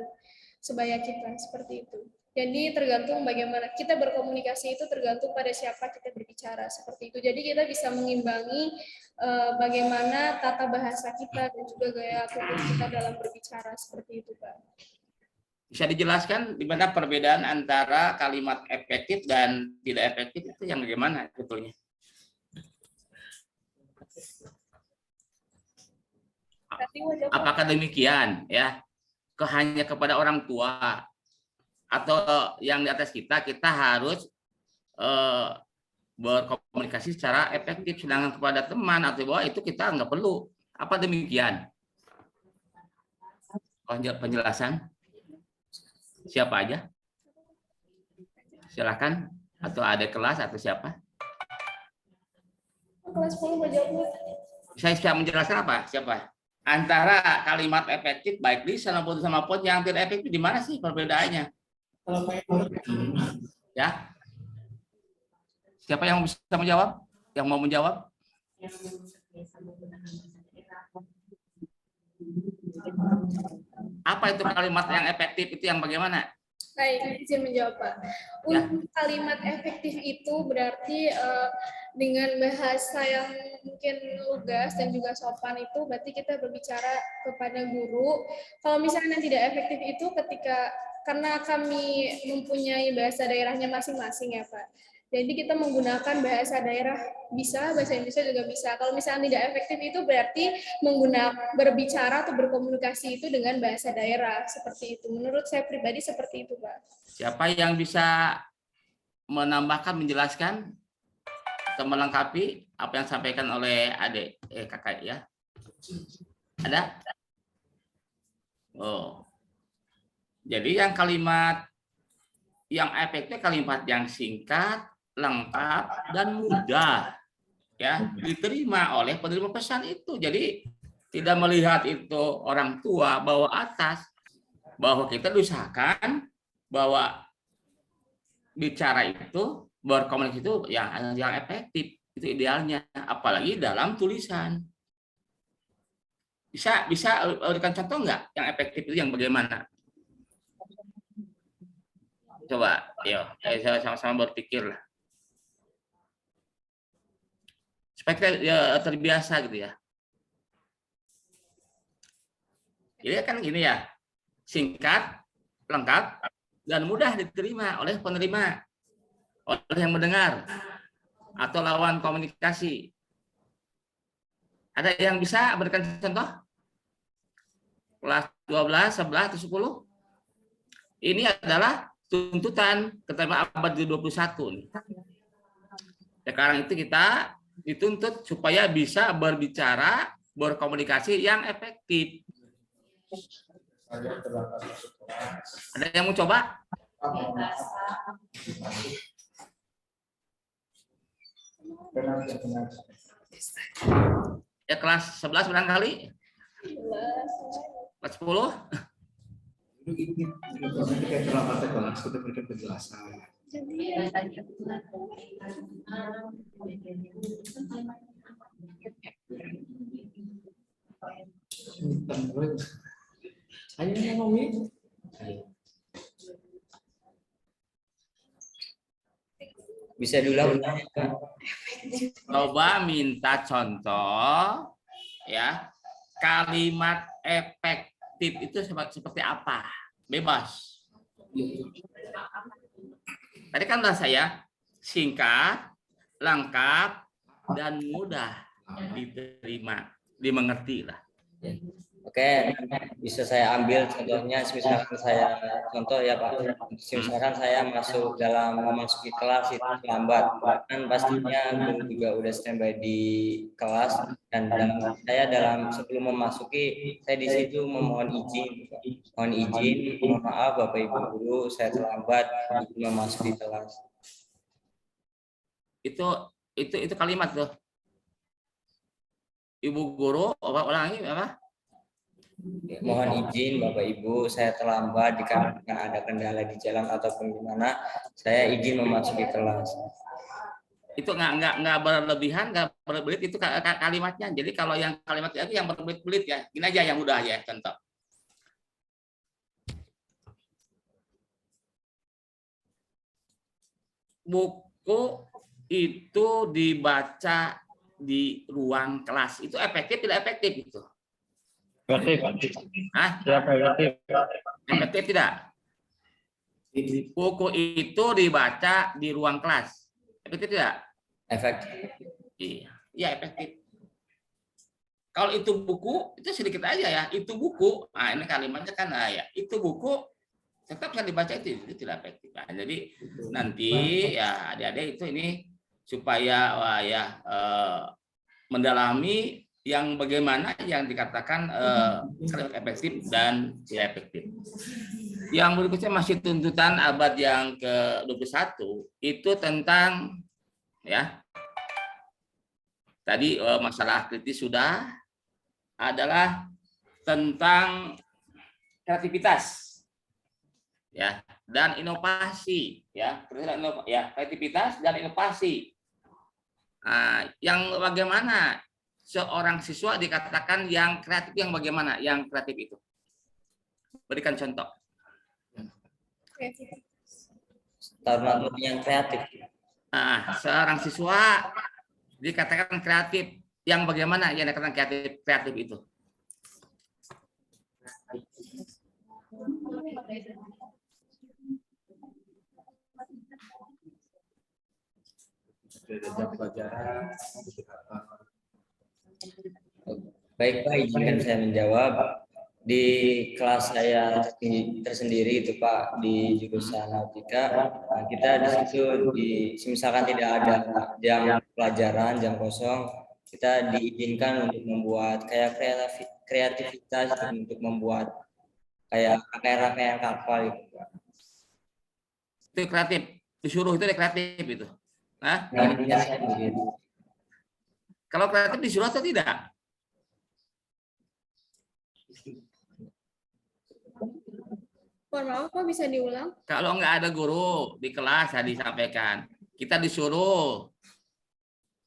[SPEAKER 5] sebaya kita, seperti itu. Jadi tergantung bagaimana kita berkomunikasi, itu tergantung pada siapa kita berbicara, seperti itu. Jadi kita bisa mengimbangi bagaimana tata bahasa kita dan juga gaya tutur kita dalam berbicara, seperti itu Pak.
[SPEAKER 1] Bisa dijelaskan di mana perbedaan antara kalimat efektif dan tidak efektif itu yang bagaimana sebetulnya? Apakah demikian ya? Hanya kepada orang tua atau yang di atas kita harus berkomunikasi secara efektif, sedangkan kepada teman atau bawah itu kita nggak perlu. Apa demikian? Penjelasan? Siapa aja? Silakan. Atau ada kelas atau siapa?
[SPEAKER 5] Kelas 10 mau jawab.
[SPEAKER 1] Saya bisa menjelaskan apa? Siapa? Antara kalimat efektif baik lisan maupun yang tidak efektif di mana sih perbedaannya? Ya. Siapa yang bisa menjawab? Yang mau menjawab? Apa itu kalimat yang efektif itu yang bagaimana?
[SPEAKER 5] Baik, izin menjawab Pak. Untuk kalimat efektif itu berarti dengan bahasa yang mungkin lugas dan juga sopan itu berarti kita berbicara kepada guru. Kalau misalnya tidak efektif itu ketika karena kami mempunyai bahasa daerahnya masing-masing ya Pak. Jadi kita menggunakan bahasa daerah bisa, bahasa Indonesia juga bisa. Kalau misalnya tidak efektif itu berarti berbicara atau berkomunikasi itu dengan bahasa daerah seperti itu. Menurut saya pribadi seperti itu Pak.
[SPEAKER 1] Siapa yang bisa menambahkan, menjelaskan atau melengkapi apa yang disampaikan oleh adik kakak ya? Ada? Oh. Jadi yang kalimat yang efektif kalimat yang singkat, lengkap dan mudah ya diterima oleh penerima pesan itu. Jadi tidak melihat itu orang tua bawah atas, bahwa kita usahakan bahwa bicara itu, berkomunikasi itu yang efektif, itu idealnya, apalagi dalam tulisan. Bisa berikan contoh nggak yang efektif itu yang bagaimana? Coba, ayo sama-sama berpikir lah. Supaya kita terbiasa gitu ya. Jadi kan gini ya, singkat, lengkap, dan mudah diterima oleh penerima, oleh yang mendengar, atau lawan komunikasi. Ada yang bisa berikan contoh? Kelas 12, 11, atau 10? Ini adalah tuntutan keterima abad ke-21. Sekarang itu kita dituntut supaya bisa berbicara, berkomunikasi yang efektif. Ada yang mau coba? Ya kelas 11 barangkali? Kelas 10?
[SPEAKER 8] Kita terlambat ke kelas, kita berikan penjelasan. Saya ngomongin.
[SPEAKER 4] Bisa diulang?
[SPEAKER 1] Coba minta contoh ya kalimat efektif itu seperti apa? Bebas. Tadi kan udah saya singkat, lengkap, dan mudah diterima, dimengerti lah.
[SPEAKER 4] Oke, bisa saya ambil contohnya, misalkan saya contoh ya Pak, misalkan saya masuk dalam memasuki kelas itu lambat, kan pastinya guru juga udah standby di kelas dan saya dalam sebelum memasuki saya di situ mohon izin, mohon maaf Bapak Ibu guru saya terlambat memasuki kelas.
[SPEAKER 1] Itu kalimat tuh. Ibu guru, ulangi apa?
[SPEAKER 4] Mohon izin Bapak Ibu, saya terlambat dikarenakan ada kendala di jalan ataupun gimana, saya izin memasuki kelas.
[SPEAKER 1] Itu nggak berlebihan, nggak berbelit, itu kalimatnya. Jadi kalau yang kalimat itu yang berbelit-belit ya, gini aja yang mudah ya contoh. Buku itu dibaca di ruang kelas, itu efektif tidak efektif itu?
[SPEAKER 3] Efektif.
[SPEAKER 1] Hah? Efektif tidak? Buku itu dibaca di ruang kelas. Efektif tidak?
[SPEAKER 4] Efektif.
[SPEAKER 1] Iya, efektif. Kalau itu buku, itu sedikit aja ya. Itu buku. Nah, ini kalimatnya kan ya. Itu buku tetap bisa dibaca itu tidak efektif. Nah, jadi nanti ya adik-adik itu ini supaya mendalami yang bagaimana yang dikatakan efektif dan tidak efektif. Yang berikutnya masih tuntutan abad yang ke-21 itu tentang ya tadi masalah kritis sudah, adalah tentang kreativitas ya dan inovasi ya, kreativitas dan inovasi. Nah, yang bagaimana seorang siswa dikatakan yang kreatif, yang bagaimana yang kreatif itu? Berikan contoh.
[SPEAKER 4] Taruna yang kreatif.
[SPEAKER 1] Nah, seorang siswa Dikatakan kreatif. Yang bagaimana yang dikatakan kreatif itu?
[SPEAKER 8] Ada jam pelajaran.
[SPEAKER 4] Baik Pak, izinkan saya menjawab. Di kelas saya tersendiri itu Pak, di jurusan nautika, nah, kita di situ misalkan tidak ada jam pelajaran, jam kosong, kita diizinkan untuk membuat kayak kreativitas untuk membuat kayak rangkaian kapal gitu Pak.
[SPEAKER 1] Itu kreatif. Disuruh itu kreatif itu. Nah,
[SPEAKER 4] Intinya saya begitu.
[SPEAKER 1] kalau kreatif disuruh atau tidak?
[SPEAKER 5] Mohon maaf Pak, bisa diulang?
[SPEAKER 1] Kalau nggak ada guru di kelas ya disampaikan, kita disuruh.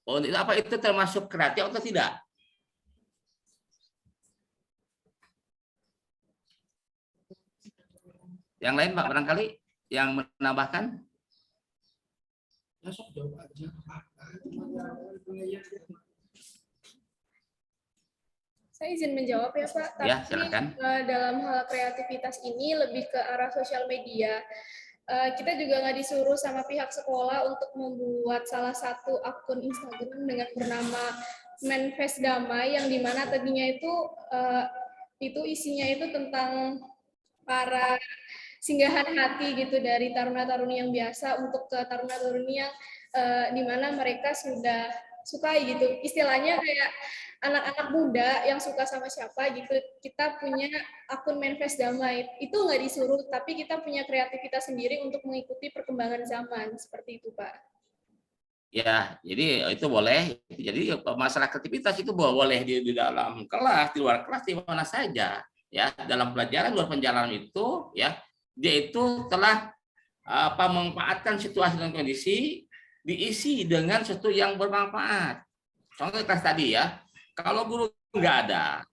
[SPEAKER 1] Oh, apa itu termasuk kreatif atau tidak? Yang lain Pak barangkali yang menambahkan?
[SPEAKER 8] Masuk jawab aja.
[SPEAKER 5] Saya izin menjawab ya Pak, tapi
[SPEAKER 1] Ya, silakan.
[SPEAKER 5] Dalam hal kreativitas ini lebih ke arah sosial media. Kita juga nggak disuruh sama pihak sekolah untuk membuat salah satu akun Instagram dengan bernama Manifest Damai, yang dimana tadinya itu isinya itu tentang para singgahan hati gitu dari taruna-taruni yang biasa untuk ke taruna-taruni yang dimana mereka sudah sukai gitu. Istilahnya kayak anak-anak muda yang suka sama siapa gitu, kita punya akun Manifest Damai. Itu nggak disuruh, tapi kita punya kreativitas sendiri untuk mengikuti perkembangan zaman. Seperti itu, Pak.
[SPEAKER 1] Ya, jadi itu boleh. Jadi masalah kreativitas itu boleh di dalam kelas, di luar kelas, di mana saja. Ya, dalam pelajaran, luar penjalanan itu, ya, dia itu telah memanfaatkan situasi dan kondisi, diisi dengan sesuatu yang bermanfaat. Contoh kelas tadi ya, kalau guru nggak ada,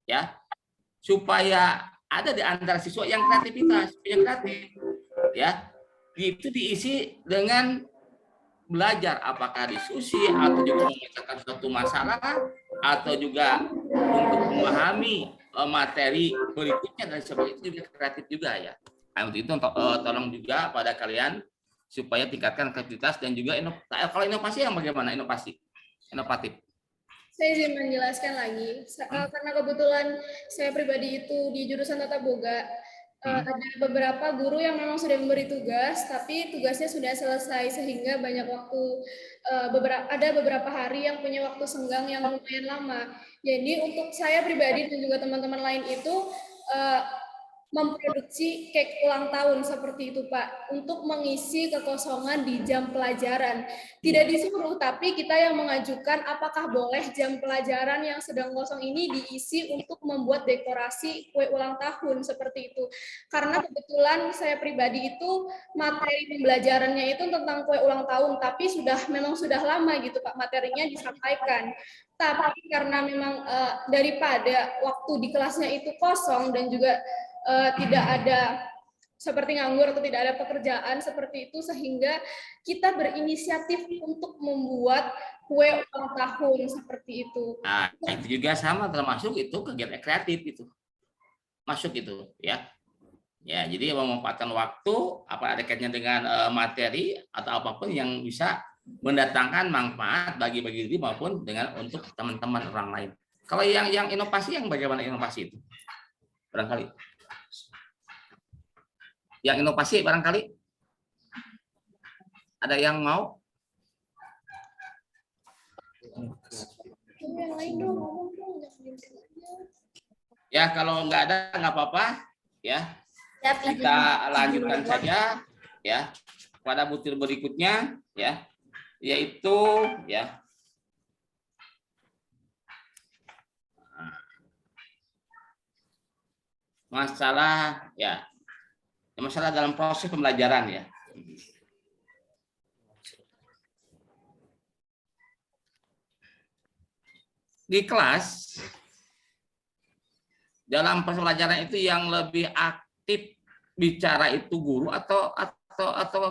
[SPEAKER 1] ya, supaya ada di antara siswa yang kreativitas, yang kreatif, ya, itu diisi dengan belajar, apakah diskusi atau juga memecahkan suatu masalah atau juga untuk memahami materi berikutnya dan sebagainya, itu juga kreatif juga ya. Nah, untuk itu tolong juga pada kalian supaya tingkatkan kreativitas dan juga kalau inovasi yang bagaimana inovatif.
[SPEAKER 5] Saya izin menjelaskan lagi, karena kebetulan saya pribadi itu di jurusan Tata Boga, ada beberapa guru yang memang sudah memberi tugas, tapi tugasnya sudah selesai sehingga banyak waktu, ada beberapa hari yang punya waktu senggang yang lumayan lama. Jadi untuk saya pribadi dan juga teman-teman lain itu memproduksi cake ulang tahun seperti itu Pak, untuk mengisi kekosongan di jam pelajaran. Tidak disuruh, tapi kita yang mengajukan apakah boleh jam pelajaran yang sedang kosong ini diisi untuk membuat dekorasi kue ulang tahun seperti itu. Karena kebetulan saya pribadi itu materi pembelajarannya itu tentang kue ulang tahun, tapi memang sudah lama gitu Pak materinya disampaikan. Tapi karena memang daripada waktu di kelasnya itu kosong dan juga tidak ada seperti nganggur atau tidak ada pekerjaan seperti itu, sehingga kita berinisiatif untuk membuat kue ulang tahun seperti itu.
[SPEAKER 1] Nah, itu juga sama termasuk itu kegiatan kreatif itu. Masuk itu ya. Ya, jadi memanfaatkan waktu apa ada kaitannya dengan materi atau apapun yang bisa mendatangkan manfaat bagi diri maupun dengan untuk teman-teman orang lain. Kalau yang inovasi, yang bagaimana inovasi itu? Barangkali. Yang inovasi barangkali ada yang mau?
[SPEAKER 5] Yang lain dong, ngomong dong.
[SPEAKER 1] Ya, kalau nggak ada nggak apa-apa ya. Kita lanjutkan saja ya pada butir berikutnya ya, yaitu ya masalah ya, masalah dalam proses pembelajaran ya. Di kelas dalam pembelajaran itu yang lebih aktif bicara itu guru atau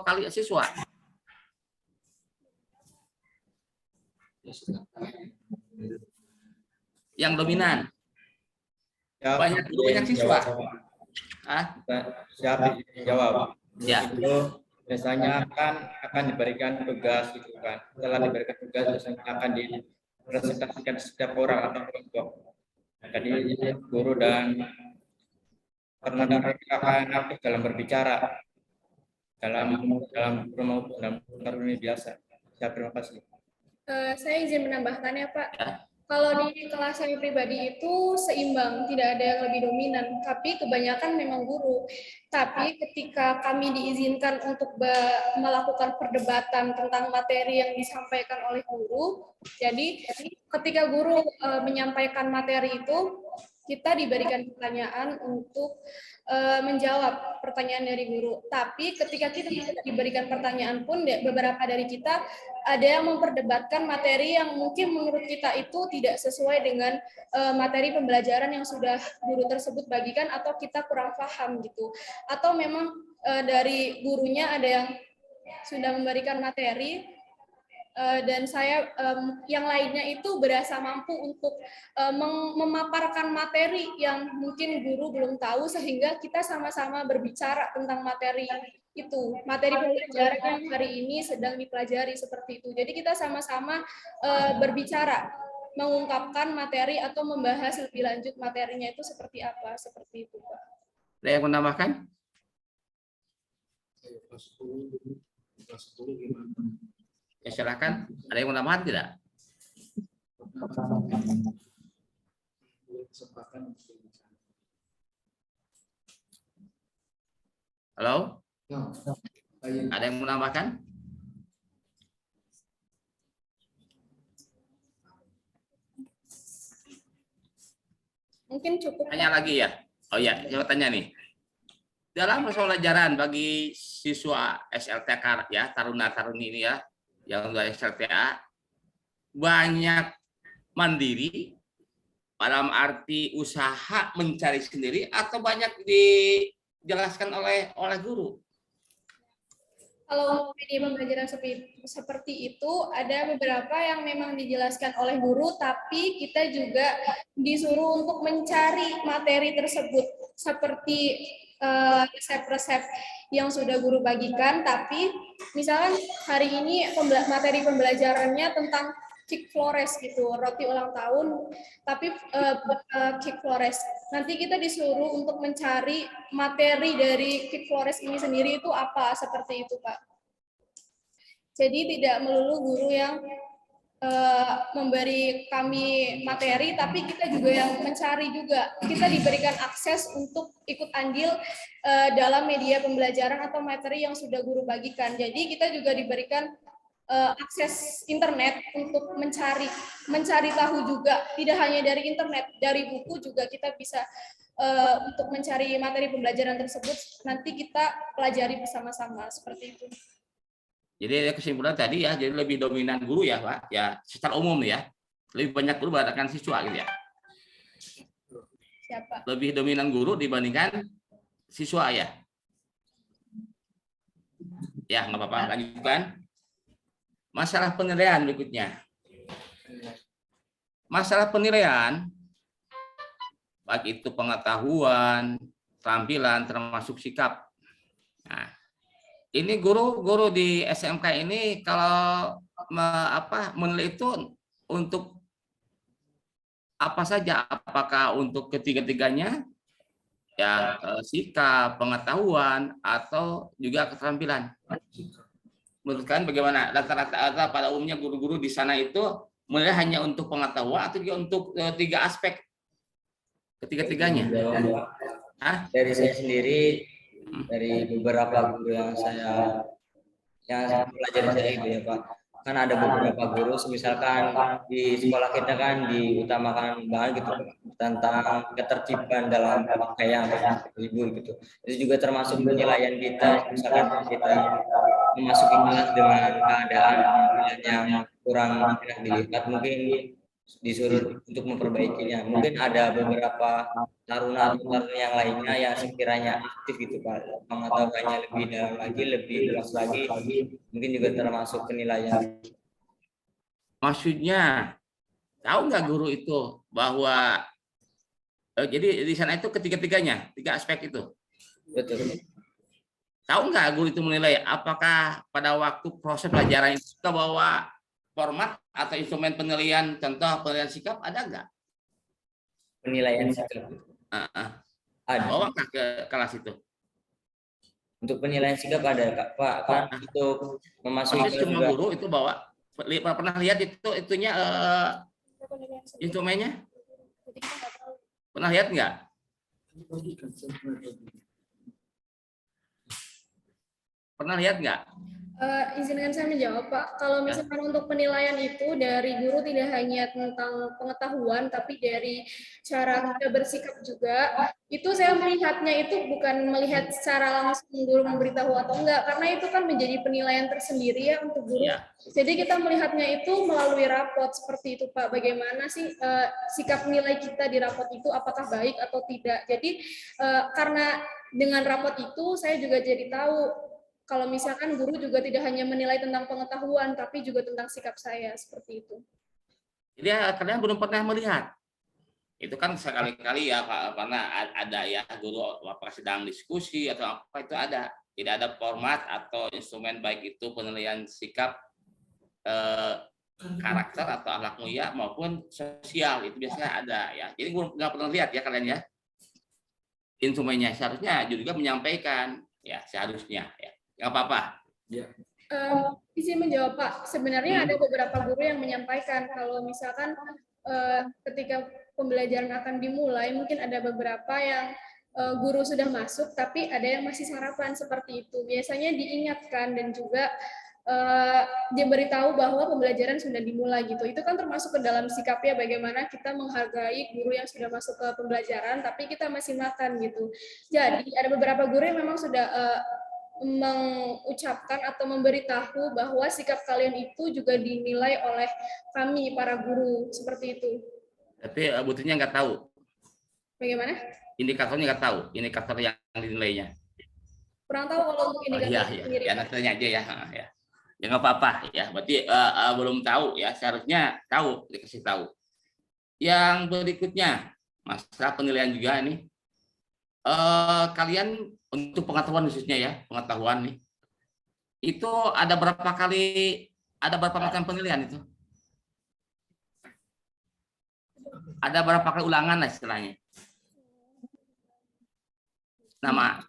[SPEAKER 1] kali siswa? Yang dominan.
[SPEAKER 3] Siap,
[SPEAKER 1] Banyak siswa. Ah,
[SPEAKER 3] siap jawab.
[SPEAKER 1] ya.
[SPEAKER 3] Itu biasanya akan diberikan tugas gitu kan. Setelah diberikan tugas biasanya akan dipresentasikan setiap orang atau kelompok. Jadi guru dan teman-teman akan aktif dalam berbicara dalam maupun dalam ini biasa. Siap, terima kasih.
[SPEAKER 5] Saya izin menambahkan ya Pak.
[SPEAKER 1] Ya.
[SPEAKER 5] Kalau di kelas saya pribadi itu seimbang, tidak ada yang lebih dominan, tapi kebanyakan memang guru. Tapi ketika kami diizinkan untuk melakukan perdebatan tentang materi yang disampaikan oleh guru, jadi ketika guru menyampaikan materi itu, kita diberikan pertanyaan untuk menjawab pertanyaan dari guru. Tapi ketika kita diberikan pertanyaan pun, beberapa dari kita ada yang memperdebatkan materi yang mungkin menurut kita itu tidak sesuai dengan materi pembelajaran yang sudah guru tersebut bagikan, atau kita kurang paham gitu. Atau memang dari gurunya ada yang sudah memberikan materi, dan saya yang lainnya itu berasa mampu untuk memaparkan materi yang mungkin guru belum tahu, sehingga kita sama-sama berbicara tentang materi itu, materi pembelajaran yang hari ini sedang dipelajari seperti itu. Jadi kita sama-sama berbicara, mengungkapkan materi atau membahas lebih lanjut materinya itu seperti apa, seperti itu Pak.
[SPEAKER 1] Ada yang menambahkan?
[SPEAKER 8] Kelas 10 gimana?
[SPEAKER 1] Ya, silakan. Ada yang menambahkan tidak? Halo? Ada yang menambahkan?
[SPEAKER 5] Mungkin cukup.
[SPEAKER 1] Tanya lagi ya. Oh ya, saya tanya nih. Dalam proses pembelajaran bagi siswa SLTA ya, taruna-taruni ini ya, yang sudah SLTA, banyak mandiri dalam arti usaha mencari sendiri atau banyak dijelaskan oleh guru?
[SPEAKER 5] Kalau media pembelajaran seperti itu, ada beberapa yang memang dijelaskan oleh guru, tapi kita juga disuruh untuk mencari materi tersebut, seperti resep-resep yang sudah guru bagikan. Tapi misalnya hari ini materi pembelajarannya tentang Kick Flores gitu, roti ulang tahun, tapi Kick Flores. Nanti kita disuruh untuk mencari materi dari Kick Flores ini sendiri itu apa, seperti itu Pak. Jadi tidak melulu guru yang memberi kami materi, tapi kita juga yang mencari juga. Kita diberikan akses untuk ikut andil dalam media pembelajaran atau materi yang sudah guru bagikan. Jadi kita juga diberikan akses internet untuk mencari tahu juga. Tidak hanya dari internet, dari buku juga kita bisa untuk mencari materi pembelajaran tersebut. Nanti kita pelajari bersama-sama seperti itu.
[SPEAKER 1] Jadi kesimpulan tadi ya, jadi lebih dominan guru ya Pak, ya secara umum ya, lebih banyak guru dibandingkan siswa gitu ya.
[SPEAKER 5] Siapa?
[SPEAKER 1] Lebih dominan guru dibandingkan siswa ya. Ya nggak apa-apa, lanjutkan. Masalah penilaian berikutnya. Masalah penilaian, baik itu pengetahuan, keterampilan, termasuk sikap. Nah, ini guru di SMK ini kalau menilai itu untuk apa saja? Apakah untuk ketiga-tiganya ya, sikap, pengetahuan, atau juga keterampilan? Menurut kalian bagaimana? Rata-rata pada umumnya guru-guru di sana itu menilai hanya untuk pengetahuan atau juga untuk tiga aspek, ketiga-tiganya?
[SPEAKER 4] Dari saya sendiri, dari beberapa guru yang pelajari saya itu ya Pak, kan ada beberapa guru, misalkan di sekolah kita kan diutamakan banget gitu tentang ketertiban dalam pakaian libur gitu. Itu juga termasuk penilaian kita, misalkan kita memasuki kelas dengan keadaan yang kurang enak dilihat, mungkin disuruh untuk memperbaikinya. Mungkin ada beberapa taruna yang lainnya yang sekiranya aktif gitu Pak, pengetahuannya lebih dalam lagi, lebih luas lagi, mungkin juga termasuk penilaian.
[SPEAKER 1] Maksudnya, tahu nggak guru itu bahwa jadi di sana itu ketiga-tiganya, 3 aspek itu.
[SPEAKER 4] Betul.
[SPEAKER 1] Tahu nggak guru itu menilai apakah pada waktu proses pelajaran itu kita bawa format atau instrumen penilaian, contoh penilaian sikap ada nggak?
[SPEAKER 4] Penilaian sikap ada.
[SPEAKER 1] Bawa nggak ke kelas itu?
[SPEAKER 4] Untuk penilaian sikap ada Kak, Pak. Kan untuk memasuki
[SPEAKER 1] Maksudnya
[SPEAKER 4] kelas
[SPEAKER 1] semua
[SPEAKER 4] juga
[SPEAKER 1] guru itu bawa. Pernah lihat itu itunya instrumennya? Pernah lihat nggak? Pernah lihat nggak?
[SPEAKER 5] Izinkan saya menjawab, Pak. Kalau misalkan untuk penilaian itu dari guru tidak hanya tentang pengetahuan, tapi dari cara kita bersikap juga. Itu saya melihatnya itu bukan melihat secara langsung guru memberitahu atau enggak, karena itu kan menjadi penilaian tersendiri ya untuk guru.
[SPEAKER 1] Ya.
[SPEAKER 5] Jadi kita melihatnya itu melalui rapot seperti itu, Pak. Bagaimana sih sikap nilai kita di rapot itu, apakah baik atau tidak. Jadi karena dengan rapot itu saya juga jadi tahu kalau misalkan guru juga tidak hanya menilai tentang pengetahuan, tapi juga tentang sikap saya, seperti itu.
[SPEAKER 1] Jadi kalian belum pernah melihat. Itu kan sekali-kali ya, karena ada ya guru apa sedang diskusi atau apa itu ada. Tidak ada format atau instrumen baik itu penilaian sikap, karakter atau akhlak mulia maupun sosial, itu biasanya ada ya. Jadi nggak pernah lihat ya kalian ya. Instrumennya seharusnya juga menyampaikan ya, seharusnya ya. Nggak apa-apa.
[SPEAKER 5] Izin menjawab, Pak. Sebenarnya ada beberapa guru yang menyampaikan kalau misalkan ketika pembelajaran akan dimulai, mungkin ada beberapa yang guru sudah masuk, tapi ada yang masih sarapan seperti itu. Biasanya diingatkan dan juga dia beritahu bahwa pembelajaran sudah dimulai gitu. Itu kan termasuk ke dalam sikapnya bagaimana kita menghargai guru yang sudah masuk ke pembelajaran, tapi kita masih makan gitu. Jadi ada beberapa guru yang memang sudah mengucapkan atau memberitahu bahwa sikap kalian itu juga dinilai oleh kami para guru seperti itu.
[SPEAKER 1] Tapi buktinya nggak tahu.
[SPEAKER 5] Bagaimana?
[SPEAKER 1] Indikatornya nggak tahu. Indikator yang dinilainya.
[SPEAKER 5] Kurang tahu kalau untuk indikator sendiri.
[SPEAKER 1] Ya, nantinya aja ya. Ya nggak apa-apa ya. Berarti belum tahu ya. Seharusnya tahu, dikasih tahu. Yang berikutnya masalah penilaian juga ini. Kalian untuk pengetahuan khususnya ya, pengetahuan nih, itu ada berapa macam penilaian itu? Ada berapa kali ulangan lah istilahnya? Nama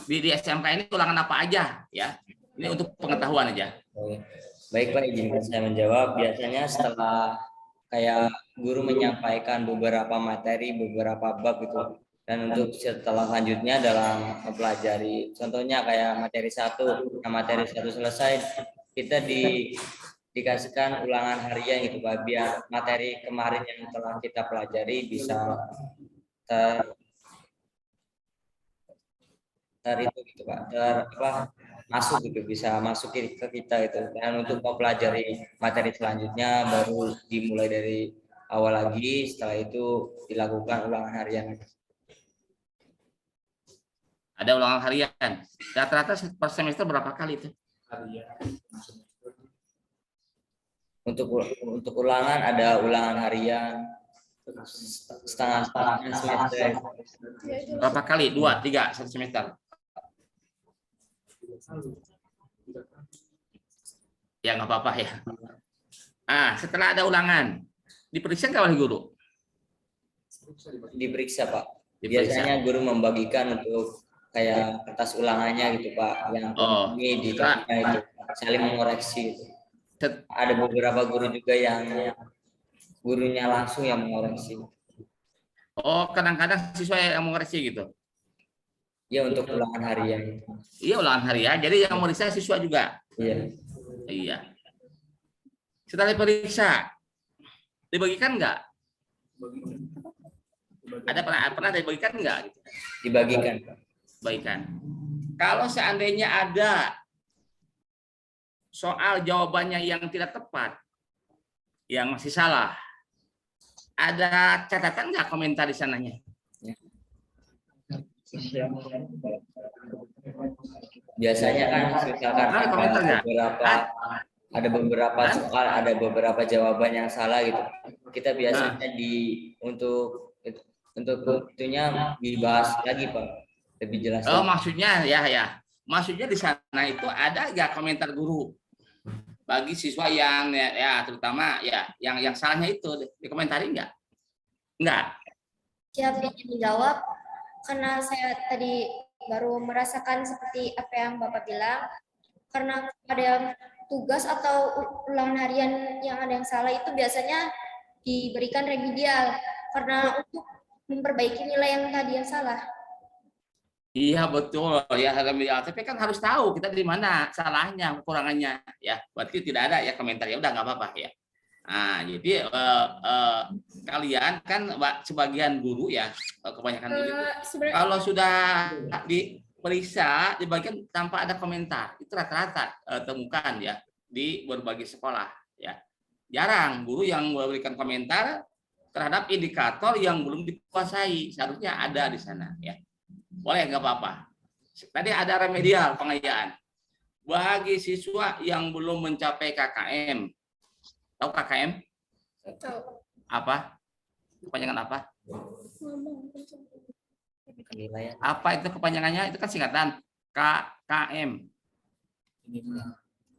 [SPEAKER 1] di SMK ini ulangan apa aja ya? Ini untuk pengetahuan aja.
[SPEAKER 4] Baik Pak, izinkan saya menjawab. Biasanya setelah kayak guru menyampaikan beberapa materi, beberapa bab itu, dan untuk setelah lanjutnya dalam mempelajari, contohnya kayak materi 1, nah materi 1 selesai, kita dikasihkan ulangan harian gitu Pak, biar materi kemarin yang telah kita pelajari bisa itu gitu Pak, masuk gitu, bisa masuk ke kita itu. Dan untuk mempelajari materi selanjutnya baru dimulai dari awal lagi, setelah itu dilakukan ulangan harian.
[SPEAKER 1] Ada ulangan harian. Rata-rata per semester berapa kali itu?
[SPEAKER 4] Untuk ulangan ada ulangan harian setengah semester.
[SPEAKER 1] Berapa kali? 2, 3 satu semester? Ya nggak apa-apa ya. Setelah ada ulangan, diperiksa nggak oleh guru?
[SPEAKER 4] Diperiksa Pak.
[SPEAKER 1] Diperiksa.
[SPEAKER 4] Biasanya guru membagikan untuk kayak kertas ulangannya gitu Pak, yang ini di itu saling mengoreksi. Ada beberapa guru juga yang gurunya langsung yang mengoreksi.
[SPEAKER 1] Oh, kadang-kadang siswa yang mengoreksi gitu?
[SPEAKER 4] Iya, untuk ulangan harian.
[SPEAKER 1] Iya, ulangan harian. Jadi yang memeriksa siswa juga? Iya. Setelah diperiksa, dibagikan nggak? Ada pernah dibagikan nggak?
[SPEAKER 4] Dibagikan.
[SPEAKER 1] Bagikan. Kalau seandainya ada soal jawabannya yang tidak tepat, yang masih salah, ada catatan nggak komentar di sananya?
[SPEAKER 4] Biasanya kan misalkan ada beberapa ada beberapa soal, ada beberapa jawaban yang salah gitu. Kita biasanya untuk itunya dibahas lagi Pak, lebih jelas.
[SPEAKER 1] Oh, maksudnya maksudnya di sana itu ada nggak komentar guru bagi siswa yang terutama yang salahnya itu dikomentari nggak? Nggak.
[SPEAKER 2] Siap izin menjawab, karena saya tadi baru merasakan seperti apa yang Bapak bilang, karena ada tugas atau ulangan harian yang ada yang salah itu biasanya diberikan remedial, karena untuk memperbaiki nilai yang tadi yang salah.
[SPEAKER 1] Iya betul ya remedial, tapi kan harus tahu kita di mana salahnya, kekurangannya ya. Berarti tidak ada ya komentar, ya udah nggak apa-apa ya. Nah, jadi kalian kan sebagian guru ya, kebanyakan guru kalau sudah diperiksa dibagian tanpa ada komentar, itu rata-rata temukan ya di berbagai sekolah ya. Jarang guru yang memberikan komentar terhadap indikator yang belum dikuasai, seharusnya ada di sana ya. Boleh, nggak apa-apa. Tadi ada remedial pengayaan bagi siswa yang belum mencapai KKM. Tahu KKM?
[SPEAKER 5] Tahu.
[SPEAKER 1] Apa? Kepanjangan apa?
[SPEAKER 4] Penilaian.
[SPEAKER 1] Apa itu kepanjangannya? Itu kan singkatan KKM.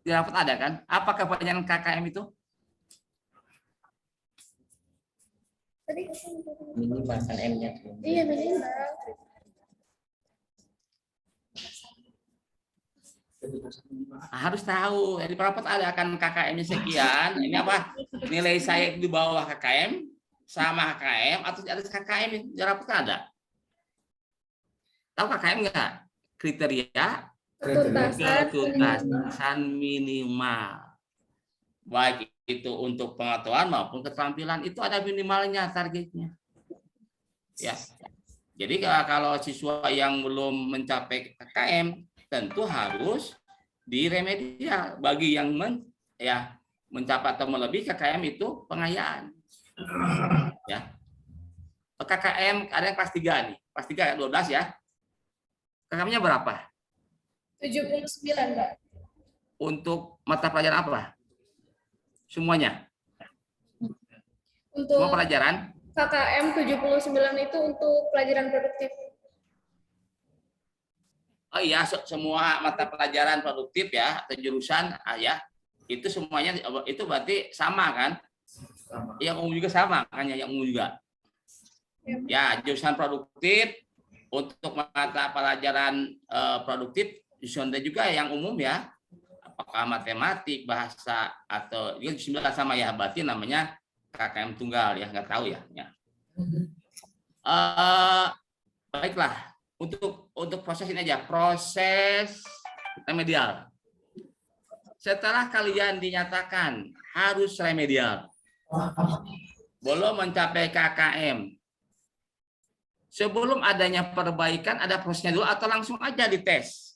[SPEAKER 1] Di rapot ada kan? Apa kepanjangan KKM itu?
[SPEAKER 4] Minimal kan M-nya.
[SPEAKER 5] Iya, minimal.
[SPEAKER 1] Harus tahu. Di rapot ada akan KKM-nya sekian. Ini apa? Nilai saya di bawah KKM sama KKM atau di atas KKM, di rapot ada. Tahu KKM nggak? Kriteria ketuntasan minimal. Baik itu untuk pengetahuan maupun keterampilan itu ada minimalnya targetnya. Ya. Jadi kalau siswa yang belum mencapai KKM tentu harus diremedial. Bagi yang mencapai atau melebihi KKM itu pengayaan. Ya. KKM ada yang kelas 3 nih. Kelas 3 12 ya. KKM-nya berapa?
[SPEAKER 5] 79, Pak.
[SPEAKER 1] Untuk mata pelajaran apa? Semuanya.
[SPEAKER 5] Untuk
[SPEAKER 1] Semua pelajaran?
[SPEAKER 5] KKM 79 itu untuk pelajaran produktif.
[SPEAKER 1] Oh iya, semua mata pelajaran produktif ya atau jurusan ya. Itu semuanya itu berarti sama kan? Yang umum juga sama kan, yang umum juga. Ya, jurusan produktif untuk mata pelajaran produktif jurusan juga yang umum ya. Apakah matematik, bahasa atau juga 9 sama ya, berarti namanya KKM tunggal ya, nggak tahu ya. Baiklah, untuk proses ini aja, proses remedial. Setelah kalian dinyatakan harus remedial, belum mencapai KKM, sebelum adanya perbaikan ada prosesnya dulu atau langsung aja dites?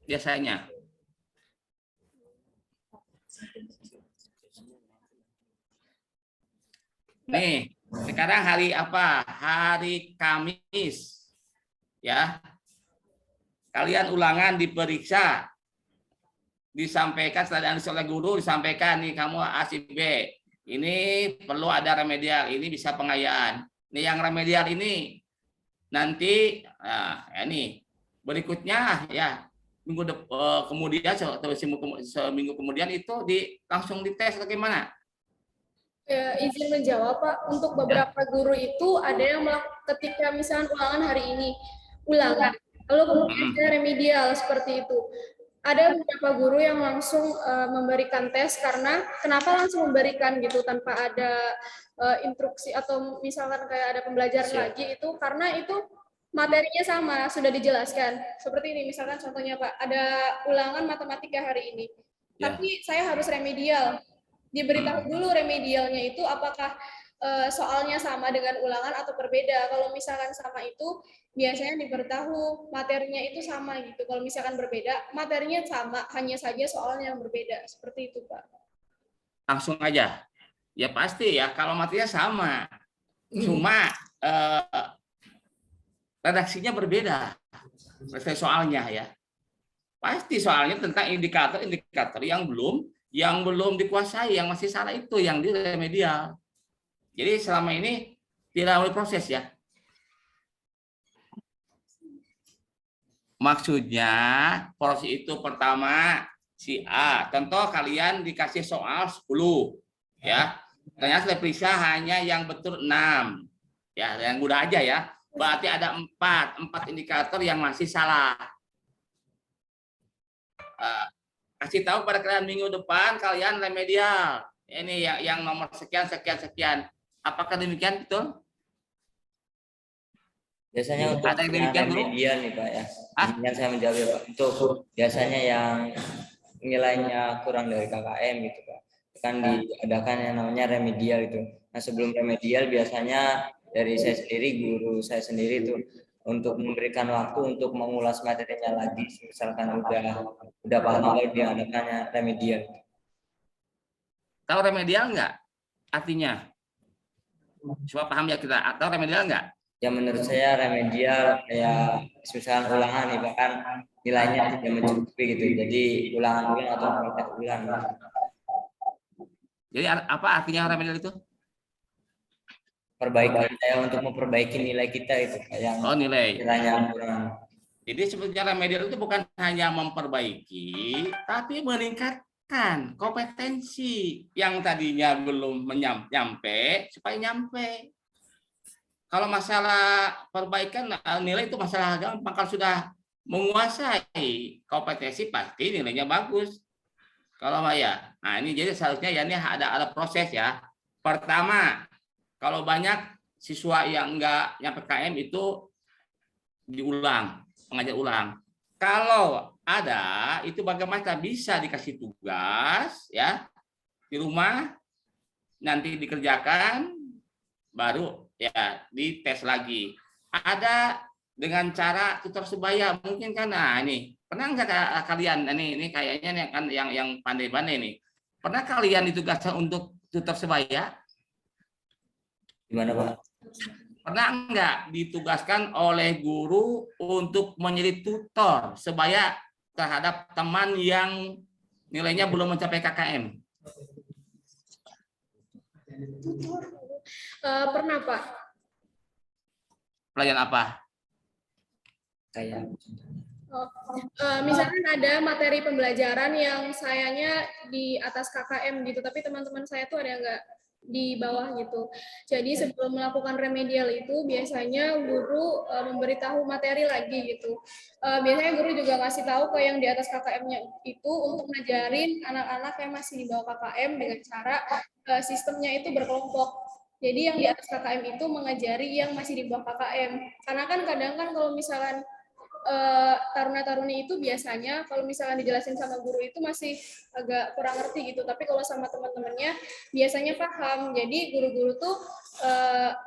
[SPEAKER 1] Biasanya. Nih, sekarang hari apa? Hari Kamis. Ya. Kalian ulangan diperiksa. Disampaikan setelah dianalisis oleh guru, disampaikan nih kamu A si B. Ini perlu ada remedial, ini bisa pengayaan. Nih yang remedial ini nanti ini berikutnya ya kemudian atau seminggu kemudian itu langsung dites atau gimana?
[SPEAKER 5] Izin menjawab Pak, untuk beberapa guru itu ada yang ketika misalnya ulangan hari ini ulangan, lalu kemudian ada remedial seperti itu. Ada beberapa guru yang langsung memberikan tes karena kenapa langsung memberikan gitu tanpa ada instruksi atau misalkan kayak ada pembelajaran lagi itu karena itu materinya sama, sudah dijelaskan. Seperti ini, misalkan contohnya Pak, ada ulangan matematika hari ini. Tapi saya harus remedial. Diberitahu dulu remedialnya itu apakah soalnya sama dengan ulangan atau berbeda. Kalau misalkan sama itu, biasanya diberitahu materinya itu sama gitu. Kalau misalkan berbeda, materinya sama, hanya saja soalnya yang berbeda. Seperti itu Pak. Langsung aja.
[SPEAKER 1] Ya pasti ya, kalau materinya sama. Cuma redaksinya berbeda soalnya ya. Pasti soalnya tentang indikator-indikator yang belum dikuasai, yang masih salah itu yang di remedial. Jadi selama ini tidak melalui proses ya. Maksudnya proses itu pertama si A, contoh kalian dikasih soal 10 ya. Ternyata diperiksa hanya yang betul 6. Ya, yang mudah aja ya. Berarti ada 4 indikator yang masih salah. Kasih tahu pada kalian minggu depan kalian remedial. Ini yang nomor sekian sekian sekian. Apakah demikian betul?
[SPEAKER 4] Biasanya untuk
[SPEAKER 1] Ada yang demikian, Guru?
[SPEAKER 4] remedial nih Pak ya. Izinkan saya menjawab ya Pak. Untuk biasanya yang nilainya kurang dari KKM gitu Pak. Kan diadakan yang namanya remedial itu. Nah sebelum remedial biasanya dari saya sendiri, guru saya sendiri itu untuk memberikan waktu untuk mengulas materinya lagi. Misalkan udah paham kalau diadakannya remedial.
[SPEAKER 1] Tahu remedial enggak? Artinya? Coba paham ya kita. Atau remedial enggak?
[SPEAKER 4] Ya menurut saya remedial ya misalkan ulangan nih bahkan nilainya tidak mencukupi gitu. Jadi ulangan atau praktek ulang.
[SPEAKER 1] Jadi apa artinya remedial itu?
[SPEAKER 4] Perbaikan saya untuk memperbaiki nilai kita itu yang
[SPEAKER 1] nilai.
[SPEAKER 4] Nilainya kurang.
[SPEAKER 1] Jadi sebetulnya remedial itu bukan hanya memperbaiki, tapi meningkatkan kompetensi yang tadinya belum nyampe supaya nyampe. Kalau masalah perbaikan nilai itu masalah gampang. Kalau sudah menguasai kompetensi pasti nilainya bagus. Kalau ya, nah ini jadi seharusnya ya ini ada proses ya. Pertama, kalau banyak siswa yang enggak nyampe KM itu diulang, mengajar ulang. Kalau ada itu bagaimana bisa dikasih tugas ya di rumah nanti dikerjakan baru ya dites lagi. Ada dengan cara tutor sebaya mungkin kan. Nah ini pernah nggak kalian ini kayaknya kan yang pandai-pandai nih, pernah kalian ditugaskan untuk tutor sebaya?
[SPEAKER 4] Gimana Pak?
[SPEAKER 1] Pernah nggak ditugaskan oleh guru untuk menjadi tutor sebaya terhadap teman yang nilainya belum mencapai KKM?
[SPEAKER 5] Pernah Pak.
[SPEAKER 1] Pelajaran apa?
[SPEAKER 4] Kayak
[SPEAKER 5] misalkan ada materi pembelajaran yang sayanya di atas KKM gitu, tapi teman-teman saya tuh ada yang nggak di bawah gitu. Jadi sebelum melakukan remedial itu biasanya guru memberitahu materi lagi gitu. Biasanya guru juga ngasih tahu ke yang di atas KKM-nya itu untuk ngajarin anak-anak yang masih di bawah KKM dengan cara sistemnya itu berkelompok. Jadi yang di atas KKM itu mengajari yang masih di bawah KKM. Karena kan kadang kan kalau misalkan taruna-taruni itu biasanya kalau misalnya dijelasin sama guru itu masih agak kurang ngerti gitu, tapi kalau sama teman-temannya biasanya paham. Jadi guru-guru tuh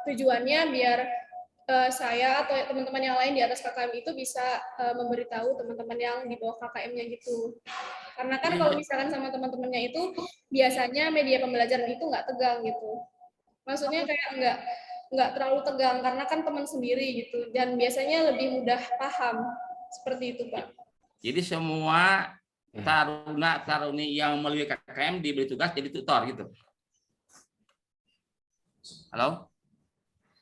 [SPEAKER 5] tujuannya biar saya atau teman-teman yang lain di atas KKM itu bisa memberitahu teman-teman yang di bawah KKM-nya gitu. Karena kan kalau misalkan sama teman-temannya itu biasanya media pembelajaran itu nggak tegang gitu. Maksudnya kayak nggak terlalu tegang karena kan teman sendiri gitu, dan biasanya lebih mudah paham seperti itu Pak.
[SPEAKER 1] Jadi semua taruna-taruni yang melalui KKM diberi tugas jadi tutor gitu. Halo?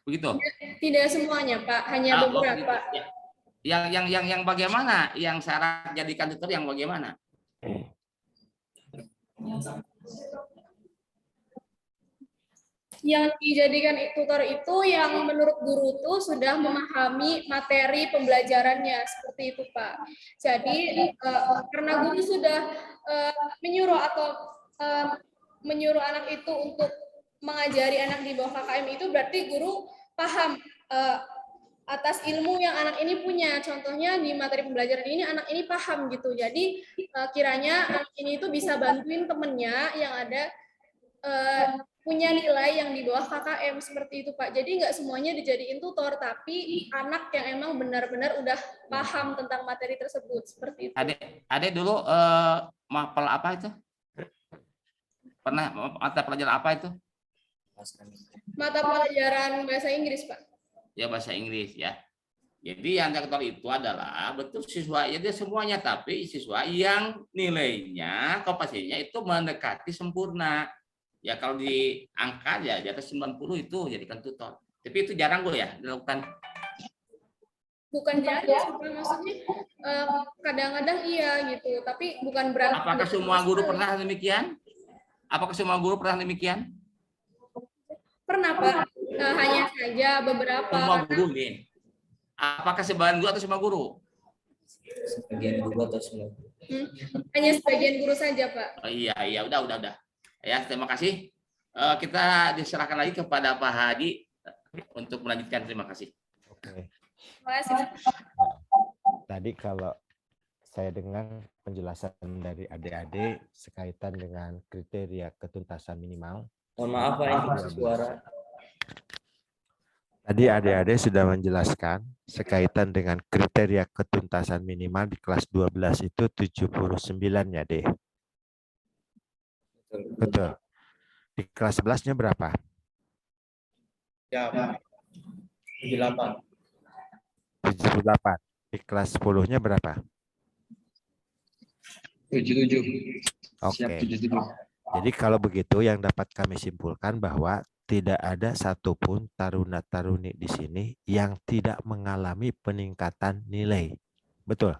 [SPEAKER 1] Begitu?
[SPEAKER 5] Tidak semuanya Pak, hanya beberapa.
[SPEAKER 1] Yang bagaimana? Yang syarat jadikan tutor yang bagaimana?
[SPEAKER 5] Yang dijadikan tutor itu yang menurut guru tuh sudah memahami materi pembelajarannya, seperti itu Pak. Jadi karena guru sudah menyuruh anak itu untuk mengajari anak di bawah KKM itu berarti guru paham atas ilmu yang anak ini punya. Contohnya di materi pembelajaran ini anak ini paham gitu. Jadi kiranya anak ini itu bisa bantuin temennya yang ada punya nilai yang di bawah KKM, seperti itu Pak. Jadi nggak semuanya dijadiin tutor, tapi anak yang emang benar-benar udah paham tentang materi tersebut, seperti itu.
[SPEAKER 1] Adek dulu mapel apa itu? Pernah mata pelajaran apa itu?
[SPEAKER 5] Mata pelajaran bahasa Inggris Pak.
[SPEAKER 1] Ya bahasa Inggris ya. Jadi yang sektor itu adalah betul siswa, jadi semuanya, tapi siswa yang nilainya kompetensinya itu mendekati sempurna. Ya kalau di angka ya di atas 90 itu jadikan tutor. Tapi itu jarang gue ya dilakukan.
[SPEAKER 5] Bukan jarang sih, Pak. Maksudnya kadang-kadang iya gitu, tapi bukan berarti.
[SPEAKER 1] Apakah semua guru pernah demikian? Apakah semua guru pernah demikian?
[SPEAKER 5] Pernah, Pak. Hanya saja beberapa.
[SPEAKER 1] Semua guru nih. Apakah sebagian guru atau semua guru?
[SPEAKER 4] Sebagian guru atau semua?
[SPEAKER 5] Hanya sebagian guru saja, Pak.
[SPEAKER 1] Oh, iya, udah. Ya, terima kasih. Kita diserahkan lagi kepada Pak Hadi untuk melanjutkan. Terima kasih.
[SPEAKER 7] Oke.
[SPEAKER 5] Terima kasih, Pak.
[SPEAKER 7] Tadi kalau saya dengar penjelasan dari adik-adik sekaitan dengan kriteria ketuntasan minimal.
[SPEAKER 4] Mohon maaf Pak, ini suara.
[SPEAKER 7] Tadi adik-adik sudah menjelaskan sekaitan dengan kriteria ketuntasan minimal di kelas 12 itu 79 ya, Deh. Betul. Di kelas 11-nya berapa?
[SPEAKER 3] Ya, Pak. 78.
[SPEAKER 7] 78. Di kelas 10-nya berapa?
[SPEAKER 3] 77.
[SPEAKER 7] Oke.
[SPEAKER 3] Siap 77.
[SPEAKER 7] Jadi kalau begitu yang dapat kami simpulkan bahwa tidak ada satupun taruna-taruni di sini yang tidak mengalami peningkatan nilai. Betul?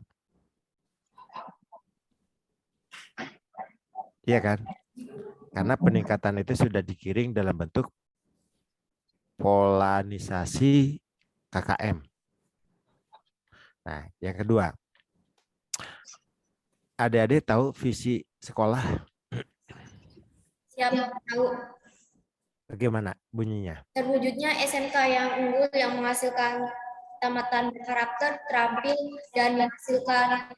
[SPEAKER 7] Iya kan? Karena peningkatan itu sudah dikiring dalam bentuk polarisasi KKM. Nah, yang kedua, adik-adik tahu visi sekolah?
[SPEAKER 2] Siap tahu.
[SPEAKER 7] Bagaimana bunyinya?
[SPEAKER 2] Terwujudnya SMK yang unggul yang menghasilkan tamatan berkarakter, terampil, dan menghasilkan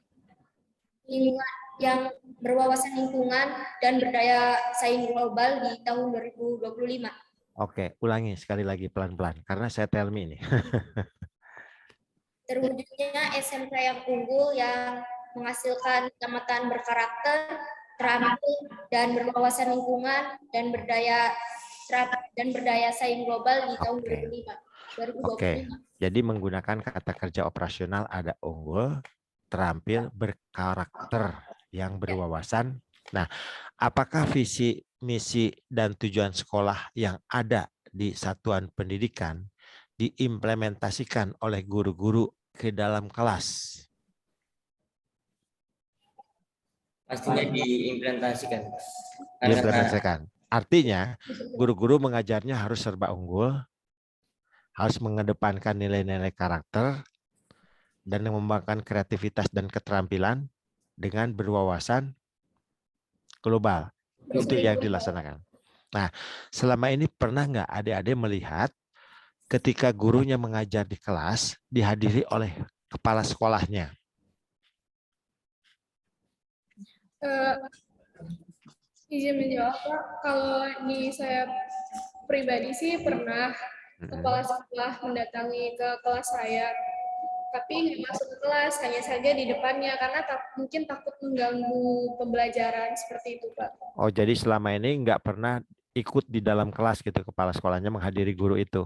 [SPEAKER 2] lingkungan yang berwawasan lingkungan dan berdaya saing global di tahun 2025.
[SPEAKER 7] Oke, ulangi sekali lagi pelan-pelan karena saya tell me ini.
[SPEAKER 2] Terwujudnya SMK yang unggul yang menghasilkan tamatan berkarakter, terampil, dan berwawasan lingkungan dan berdaya saing global di tahun 2025.
[SPEAKER 7] Oke, jadi menggunakan kata kerja operasional ada unggul, terampil, berkarakter, yang berwawasan. Nah, apakah visi, misi, dan tujuan sekolah yang ada di satuan pendidikan diimplementasikan oleh guru-guru ke dalam kelas?
[SPEAKER 4] Pastinya diimplementasikan.
[SPEAKER 7] Diimplementasikan. Artinya, guru-guru mengajarnya harus serba unggul, harus mengedepankan nilai-nilai karakter, dan mengembangkan kreativitas dan keterampilan dengan berwawasan global. Itu yang dilaksanakan. Nah, selama ini pernah nggak adik-adik melihat ketika gurunya mengajar di kelas dihadiri oleh kepala sekolahnya?
[SPEAKER 5] Izin menjawab, Pak. Kalau di saya pribadi sih pernah kepala sekolah mendatangi ke kelas saya, tapi nggak masuk ke kelas, hanya saja di depannya karena mungkin takut mengganggu pembelajaran seperti itu, Pak.
[SPEAKER 7] Oh, jadi selama ini nggak pernah ikut di dalam kelas gitu, kepala sekolahnya menghadiri guru itu?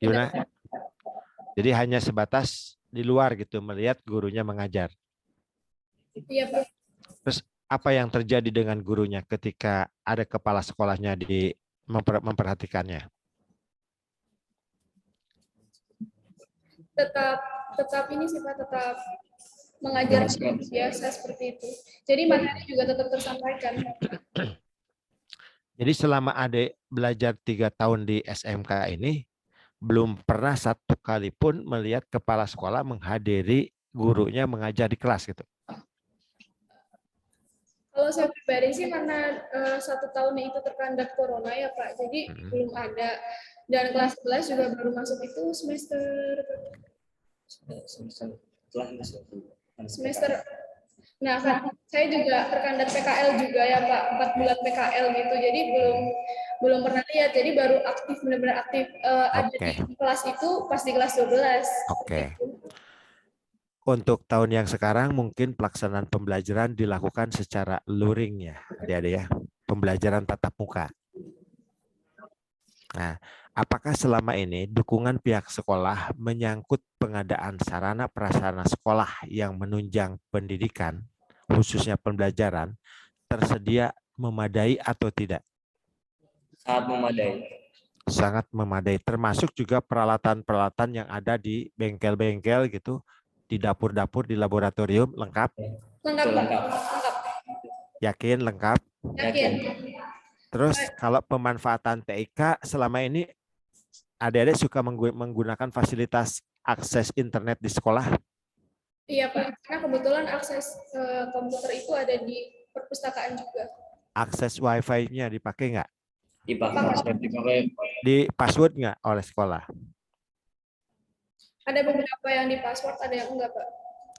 [SPEAKER 7] Gimana? Jadi hanya sebatas di luar gitu, melihat gurunya mengajar.
[SPEAKER 5] Iya, Pak.
[SPEAKER 7] Terus apa yang terjadi dengan gurunya ketika ada kepala sekolahnya memperhatikannya?
[SPEAKER 5] Tetap ini sih Pak, tetap mengajar biasa seperti itu. Jadi materi juga tetap tersampaikan.
[SPEAKER 7] Jadi selama adik belajar 3 tahun di SMK ini, belum pernah satu kali pun melihat kepala sekolah menghadiri gurunya mengajar di kelas gitu.
[SPEAKER 5] Kalau saya pribadi sih karena 1 tahun itu terkandat corona ya Pak, jadi belum ada. Dan kelas 11 juga baru masuk itu semester. Nah, kan saya juga terkandat PKL juga ya Pak, 4 bulan PKL gitu. Jadi belum pernah lihat. Jadi baru aktif, benar-benar aktif ada di kelas itu pas di kelas 12.
[SPEAKER 7] Oke. Untuk tahun yang sekarang mungkin pelaksanaan pembelajaran dilakukan secara luring ya, adik-adik ya. Pembelajaran tatap muka. Nah, apakah selama ini dukungan pihak sekolah menyangkut pengadaan sarana prasarana sekolah yang menunjang pendidikan, khususnya pembelajaran, tersedia memadai atau tidak?
[SPEAKER 4] Sangat memadai.
[SPEAKER 7] Sangat memadai, termasuk juga peralatan-peralatan yang ada di bengkel-bengkel gitu, di dapur-dapur, di laboratorium, lengkap?
[SPEAKER 5] Lengkap,
[SPEAKER 4] Betul,
[SPEAKER 5] Pak.
[SPEAKER 4] lengkap.
[SPEAKER 5] Lengkap.
[SPEAKER 7] Yakin lengkap?
[SPEAKER 5] Yakin.
[SPEAKER 7] Terus kalau pemanfaatan TIK selama ini adik-adik suka menggunakan fasilitas akses internet di sekolah?
[SPEAKER 5] Iya, Pak. Karena kebetulan akses komputer itu ada di perpustakaan juga.
[SPEAKER 7] Akses wifi-nya dipakai nggak?
[SPEAKER 3] Dipakai
[SPEAKER 7] Di password nggak oleh sekolah?
[SPEAKER 5] Ada beberapa yang di password, ada yang enggak, Pak.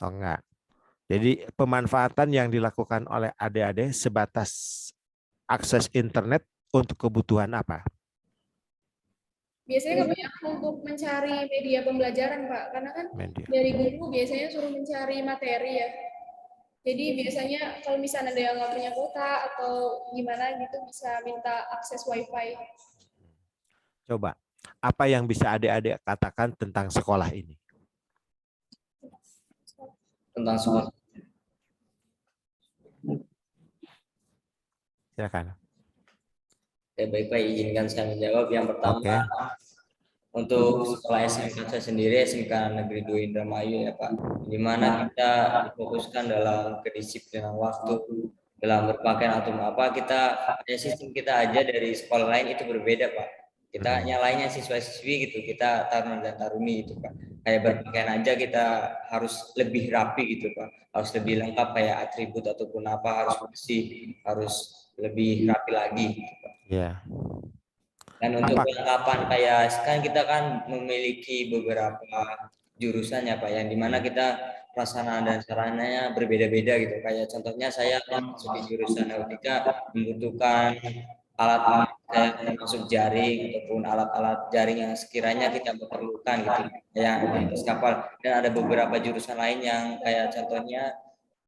[SPEAKER 7] Oh enggak. Jadi pemanfaatan yang dilakukan oleh adik-adik sebatas akses internet untuk kebutuhan apa?
[SPEAKER 5] Biasanya kebanyakan untuk mencari media pembelajaran, Pak. Karena kan
[SPEAKER 7] Media.
[SPEAKER 5] dari guru biasanya suruh mencari materi ya. Jadi biasanya kalau misalnya ada yang nggak punya kuota atau gimana gitu bisa minta akses wifi.
[SPEAKER 7] Coba, apa yang bisa adik-adik katakan tentang sekolah ini?
[SPEAKER 4] Tentang sekolah.
[SPEAKER 7] Silakan.
[SPEAKER 4] Baik-baik, izinkan saya menjawab. Yang pertama,
[SPEAKER 7] Oke.
[SPEAKER 4] untuk sekolah SMK saya sendiri, SMK Negeri 2 Indramayu ya Pak, di mana kita difokuskan dalam kedisiplinan waktu, dalam berpakaian atau apa, kita sistem kita aja dari sekolah lain itu berbeda Pak. Kita nyalainnya siswa-siswi gitu, kita taruna dan taruni gitu Pak. Kayak berpakaian aja kita harus lebih rapi gitu Pak, harus lebih lengkap kayak atribut ataupun apa, harus bersih, harus lebih rapi lagi gitu Pak.
[SPEAKER 7] Ya.
[SPEAKER 4] Dan untuk kelengkapan kayak sekarang kita kan memiliki beberapa jurusan ya Pak, yang dimana kita prasarana dan sarananya berbeda-beda gitu. Kayak contohnya saya masuk di jurusan nautika membutuhkan alat kayak termasuk jaring ataupun alat-alat jaring yang sekiranya kita perlukan gitu, yang di atas kapal. Dan ada beberapa jurusan lain yang kayak contohnya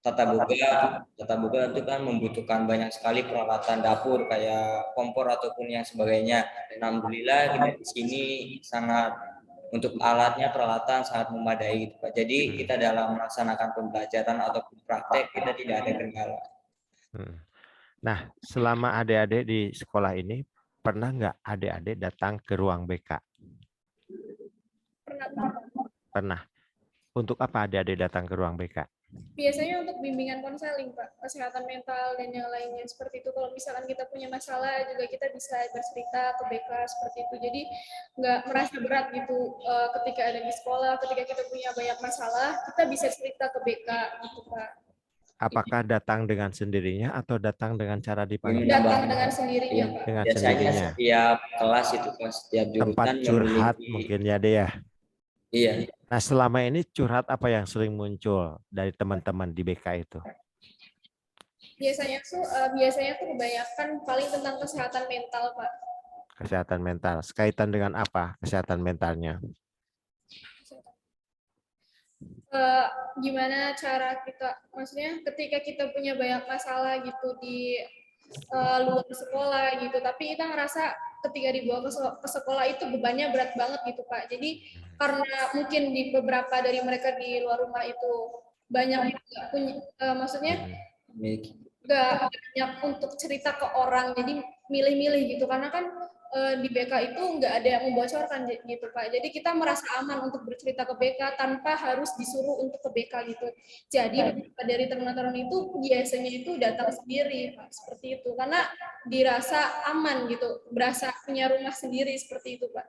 [SPEAKER 4] tata boga itu kan membutuhkan banyak sekali peralatan dapur kayak kompor ataupun yang sebagainya. Dan alhamdulillah kita di sini sangat untuk alatnya peralatan sangat memadai gitu Pak. Jadi kita dalam melaksanakan pembelajaran ataupun praktek kita tidak ada kendala.
[SPEAKER 7] Nah, selama adik-adik di sekolah ini pernah nggak adik-adik datang ke ruang BK? Pernah. Untuk apa adik-adik datang ke ruang BK?
[SPEAKER 5] Biasanya untuk bimbingan konseling, Pak, kesehatan mental dan yang lainnya seperti itu. Kalau misalkan kita punya masalah juga kita bisa bercerita ke BK seperti itu. Jadi nggak merasa berat gitu ketika ada di sekolah, ketika kita punya banyak masalah, kita bisa cerita ke BK gitu, Pak.
[SPEAKER 7] Apakah datang dengan sendirinya atau datang dengan cara dipanggil?
[SPEAKER 5] Datang dengan sendirinya, Pak.
[SPEAKER 7] Dengan
[SPEAKER 4] Biasanya
[SPEAKER 7] sendirinya.
[SPEAKER 4] setiap kelas itu setiap jurusan
[SPEAKER 7] Tempat curhat
[SPEAKER 4] memiliki,
[SPEAKER 7] mungkin ya deh ya.
[SPEAKER 4] iya.
[SPEAKER 7] Nah, selama ini curhat apa yang sering muncul dari teman-teman di BK itu?
[SPEAKER 5] Biasanya tuh kebanyakan paling tentang kesehatan mental, Pak.
[SPEAKER 7] Kesehatan mental. Kaitan dengan apa kesehatan mentalnya?
[SPEAKER 5] Gimana cara kita, maksudnya ketika kita punya banyak masalah gitu di luar sekolah gitu, tapi kita ngerasa ketika dibawa ke sekolah itu bebannya berat banget gitu Pak. Jadi karena mungkin di beberapa dari mereka di luar rumah itu banyak punya, maksudnya nggak banyak untuk cerita ke orang, jadi milih-milih gitu, karena kan di BK itu nggak ada yang membocorkan gitu Pak. Jadi kita merasa aman untuk bercerita ke BK tanpa harus disuruh untuk ke BK gitu. Jadi dari teman-teman itu biasanya itu datang sendiri Pak, seperti itu. Karena dirasa aman gitu, berasa punya rumah sendiri seperti itu Pak.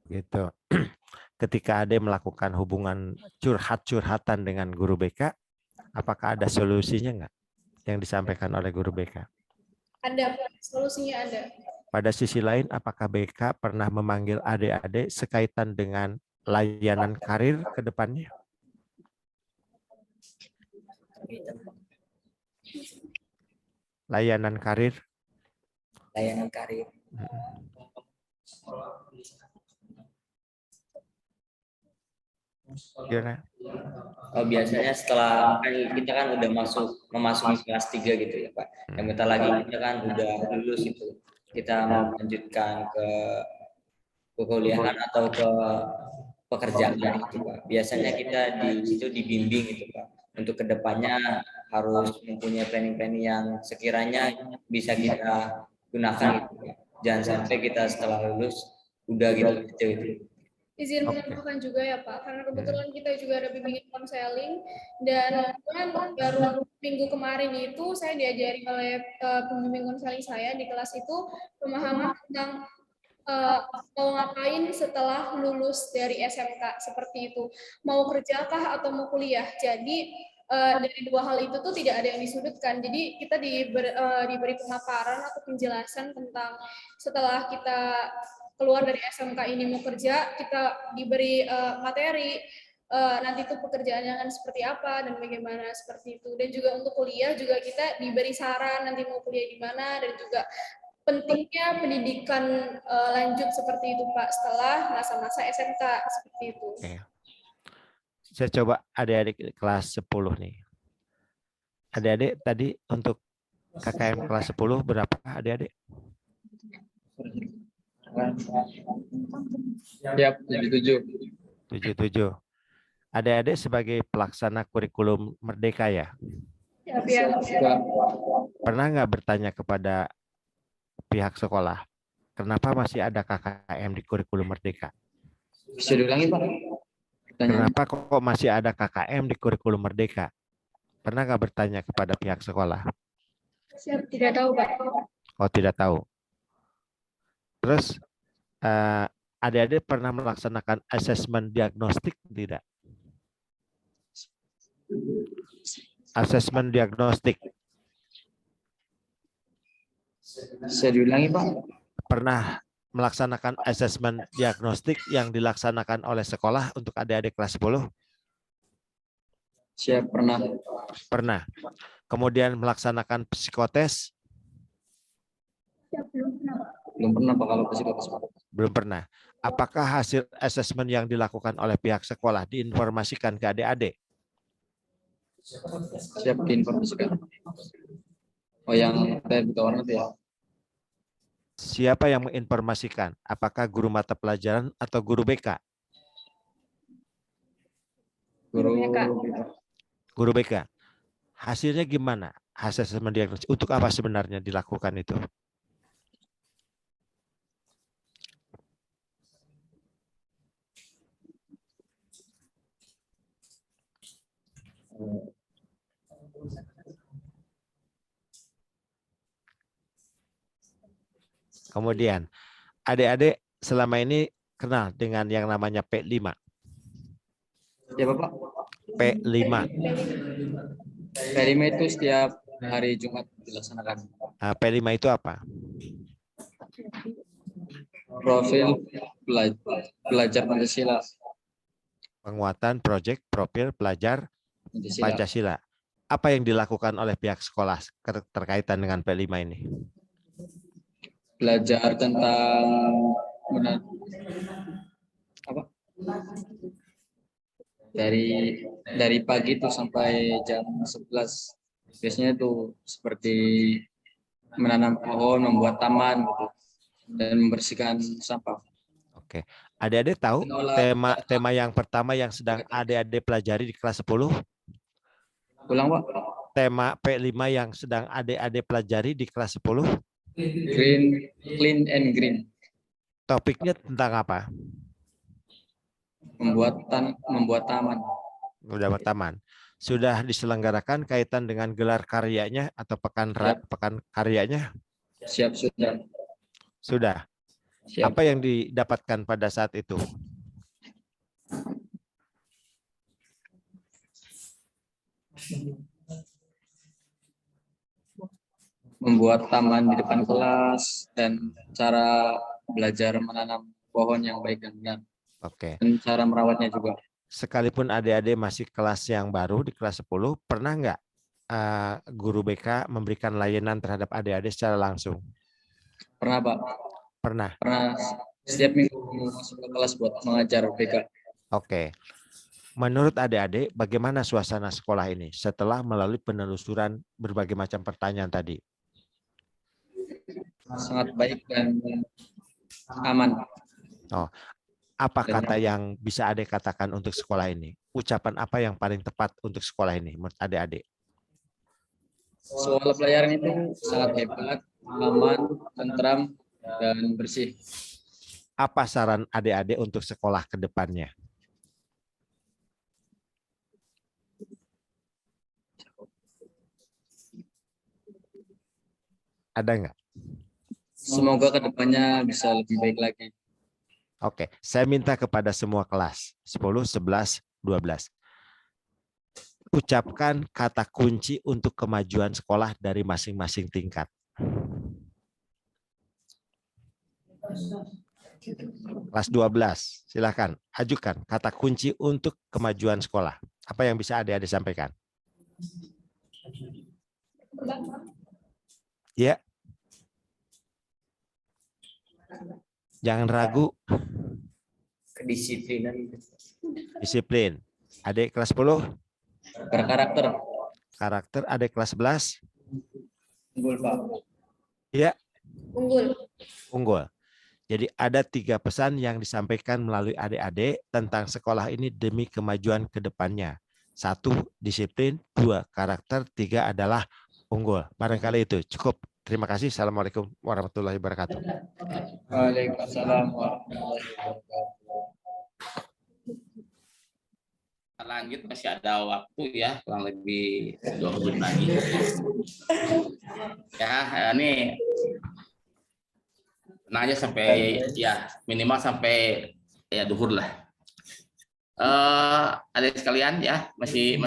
[SPEAKER 7] Gitu. Ketika Ade melakukan hubungan curhat-curhatan dengan guru BK, apakah ada solusinya nggak yang disampaikan oleh guru BK?
[SPEAKER 5] Ada, solusinya ada.
[SPEAKER 7] Pada sisi lain, apakah BK pernah memanggil adik-adik sekaitan dengan layanan karir ke depannya? Layanan karir?
[SPEAKER 4] Layanan karir.
[SPEAKER 7] Gimana?
[SPEAKER 4] Oh, biasanya setelah kan kita kan udah memasuki kelas 3 gitu ya Pak. Yang bentar lagi kita kan udah lulus itu. Kita mau melanjutkan ke kuliahan atau ke pekerjaan itu Pak. Biasanya kita di situ dibimbing itu Pak. Untuk kedepannya harus mempunyai planning-planning yang sekiranya bisa kita gunakan gitu Pak. Jangan sampai kita setelah lulus udah gitu aja gitu.
[SPEAKER 5] Izin menambahkan juga ya Pak, karena kebetulan kita juga ada bimbingan konseling dan kebetulan baru minggu kemarin itu saya diajari oleh pembimbing konseling saya di kelas itu pemahaman tentang mau ngapain setelah lulus dari SMK seperti itu, mau kerjakah atau mau kuliah. Jadi dari dua hal itu tuh tidak ada yang disudutkan. Jadi kita diberi pemaparan atau penjelasan tentang setelah kita keluar dari SMK ini mau kerja, kita diberi materi nanti itu pekerjaannya akan seperti apa dan bagaimana seperti itu. Dan juga untuk kuliah juga kita diberi saran nanti mau kuliah di mana dan juga pentingnya pendidikan lanjut seperti itu Pak setelah masa-masa SMK seperti itu.
[SPEAKER 7] Oke. Saya coba adik-adik kelas 10 nih. Adik-adik tadi untuk KKM kelas 10 berapa adik-adik?
[SPEAKER 3] Siap, 77.
[SPEAKER 7] 77. Adik-adik sebagai pelaksana kurikulum Merdeka ya?
[SPEAKER 3] Siap.
[SPEAKER 7] Pernah nggak bertanya kepada pihak sekolah, kenapa masih ada KKM di kurikulum Merdeka?
[SPEAKER 3] Bisa diulangi Pak?
[SPEAKER 7] Kenapa kok masih ada KKM di kurikulum Merdeka? Pernah nggak bertanya kepada pihak sekolah?
[SPEAKER 5] Siap, tidak tahu Pak.
[SPEAKER 7] Oh, tidak tahu. Terus adik-adik pernah melaksanakan asesmen diagnostik tidak? Asesmen diagnostik.
[SPEAKER 3] Bisa diulangi Pak?
[SPEAKER 7] Pernah melaksanakan asesmen diagnostik yang dilaksanakan oleh sekolah untuk adik-adik kelas 10?
[SPEAKER 3] Siap, pernah.
[SPEAKER 7] Pernah. Kemudian melaksanakan psikotes?
[SPEAKER 3] Belum pernah Pak kalau psikotes Pak.
[SPEAKER 7] Belum pernah. Apakah hasil asesmen yang dilakukan oleh pihak sekolah diinformasikan ke adik-adik?
[SPEAKER 3] Siap, diinformasikan. Oh, yang saya buta warna ya.
[SPEAKER 7] Siapa yang menginformasikan? Apakah guru mata pelajaran atau guru BK? Guru BK. Hasilnya gimana? Hasil asesmen diagnosis untuk apa sebenarnya dilakukan itu? Kemudian, adik-adik selama ini kenal dengan yang namanya P5.
[SPEAKER 3] Ya Bapak.
[SPEAKER 7] P5.
[SPEAKER 3] P5 itu setiap hari Jumat dilaksanakan.
[SPEAKER 7] Nah, P5 itu apa?
[SPEAKER 3] Profil belajar Pancasila.
[SPEAKER 7] Penguatan proyek profil pelajar Pancasila. Apa yang dilakukan oleh pihak sekolah terkaitan dengan P5 ini?
[SPEAKER 3] Belajar tentang apa? Dari pagi itu sampai jam 11. Biasanya itu seperti menanam pohon, membuat taman gitu, dan membersihkan sampah.
[SPEAKER 7] Oke. Adik-adik tahu tema yang pertama yang sedang adik-adik pelajari di kelas 10?
[SPEAKER 3] Ulang, Pak.
[SPEAKER 7] Tema P5 yang sedang adik-adik pelajari di kelas 10?
[SPEAKER 3] Green, clean and green.
[SPEAKER 7] Topiknya tentang apa?
[SPEAKER 3] Membuat taman.
[SPEAKER 7] Membuat taman. Sudah diselenggarakan kaitan dengan gelar karyanya atau pekan karyanya?
[SPEAKER 3] Siap, sudah.
[SPEAKER 7] Sudah.
[SPEAKER 3] Siap.
[SPEAKER 7] Apa yang didapatkan pada saat itu?
[SPEAKER 3] Membuat taman di depan kelas dan cara belajar menanam pohon yang baik dan benar.
[SPEAKER 7] Oke.
[SPEAKER 3] Dan cara merawatnya juga.
[SPEAKER 7] Sekalipun adik-adik masih kelas yang baru di kelas 10, pernah nggak guru BK memberikan layanan terhadap adik-adik secara langsung?
[SPEAKER 3] Pernah, Pak.
[SPEAKER 7] Pernah.
[SPEAKER 3] Pernah. Setiap minggu masuk ke kelas buat mengajar BK.
[SPEAKER 7] Oke. Menurut adik-adik, bagaimana suasana sekolah ini setelah melalui penelusuran berbagai macam pertanyaan tadi?
[SPEAKER 3] Sangat baik dan aman.
[SPEAKER 7] Oh, apa kata yang bisa adik katakan untuk sekolah ini? Ucapan apa yang paling tepat untuk sekolah ini menurut adik-adik?
[SPEAKER 3] Sekolah pelayaran itu sangat hebat, aman, tentram, dan bersih.
[SPEAKER 7] Apa saran adik-adik untuk sekolah ke depannya? Ada nggak?
[SPEAKER 3] Semoga kedepannya bisa lebih baik lagi.
[SPEAKER 7] Oke, saya minta kepada semua kelas 10, 11, 12. Ucapkan kata kunci untuk kemajuan sekolah dari masing-masing tingkat. Kelas 12, silakan ajukan kata kunci untuk kemajuan sekolah. Apa yang bisa adik-adik sampaikan? Ya. Jangan ragu.
[SPEAKER 4] Kedisiplinan.
[SPEAKER 7] Disiplin. Adik kelas 10?
[SPEAKER 3] Berkarakter.
[SPEAKER 7] Karakter. Adik kelas 11?
[SPEAKER 3] Unggul, Pak.
[SPEAKER 7] Ya.
[SPEAKER 2] Unggul.
[SPEAKER 7] Unggul. Jadi ada 3 pesan yang disampaikan melalui adik-adik tentang sekolah ini demi kemajuan ke depannya. 1, disiplin. 2, karakter. 3 adalah unggul. Barangkali itu cukup. Terima kasih. Assalamualaikum warahmatullahi wabarakatuh.
[SPEAKER 3] Waalaikumsalam warahmatullahi wabarakatuh.
[SPEAKER 1] Lanjut, masih ada waktu ya, kurang lebih 2 menit lagi. Ya, ini nanya sampai ya minimal sampai ya duhur lah. Adik sekalian ya, masih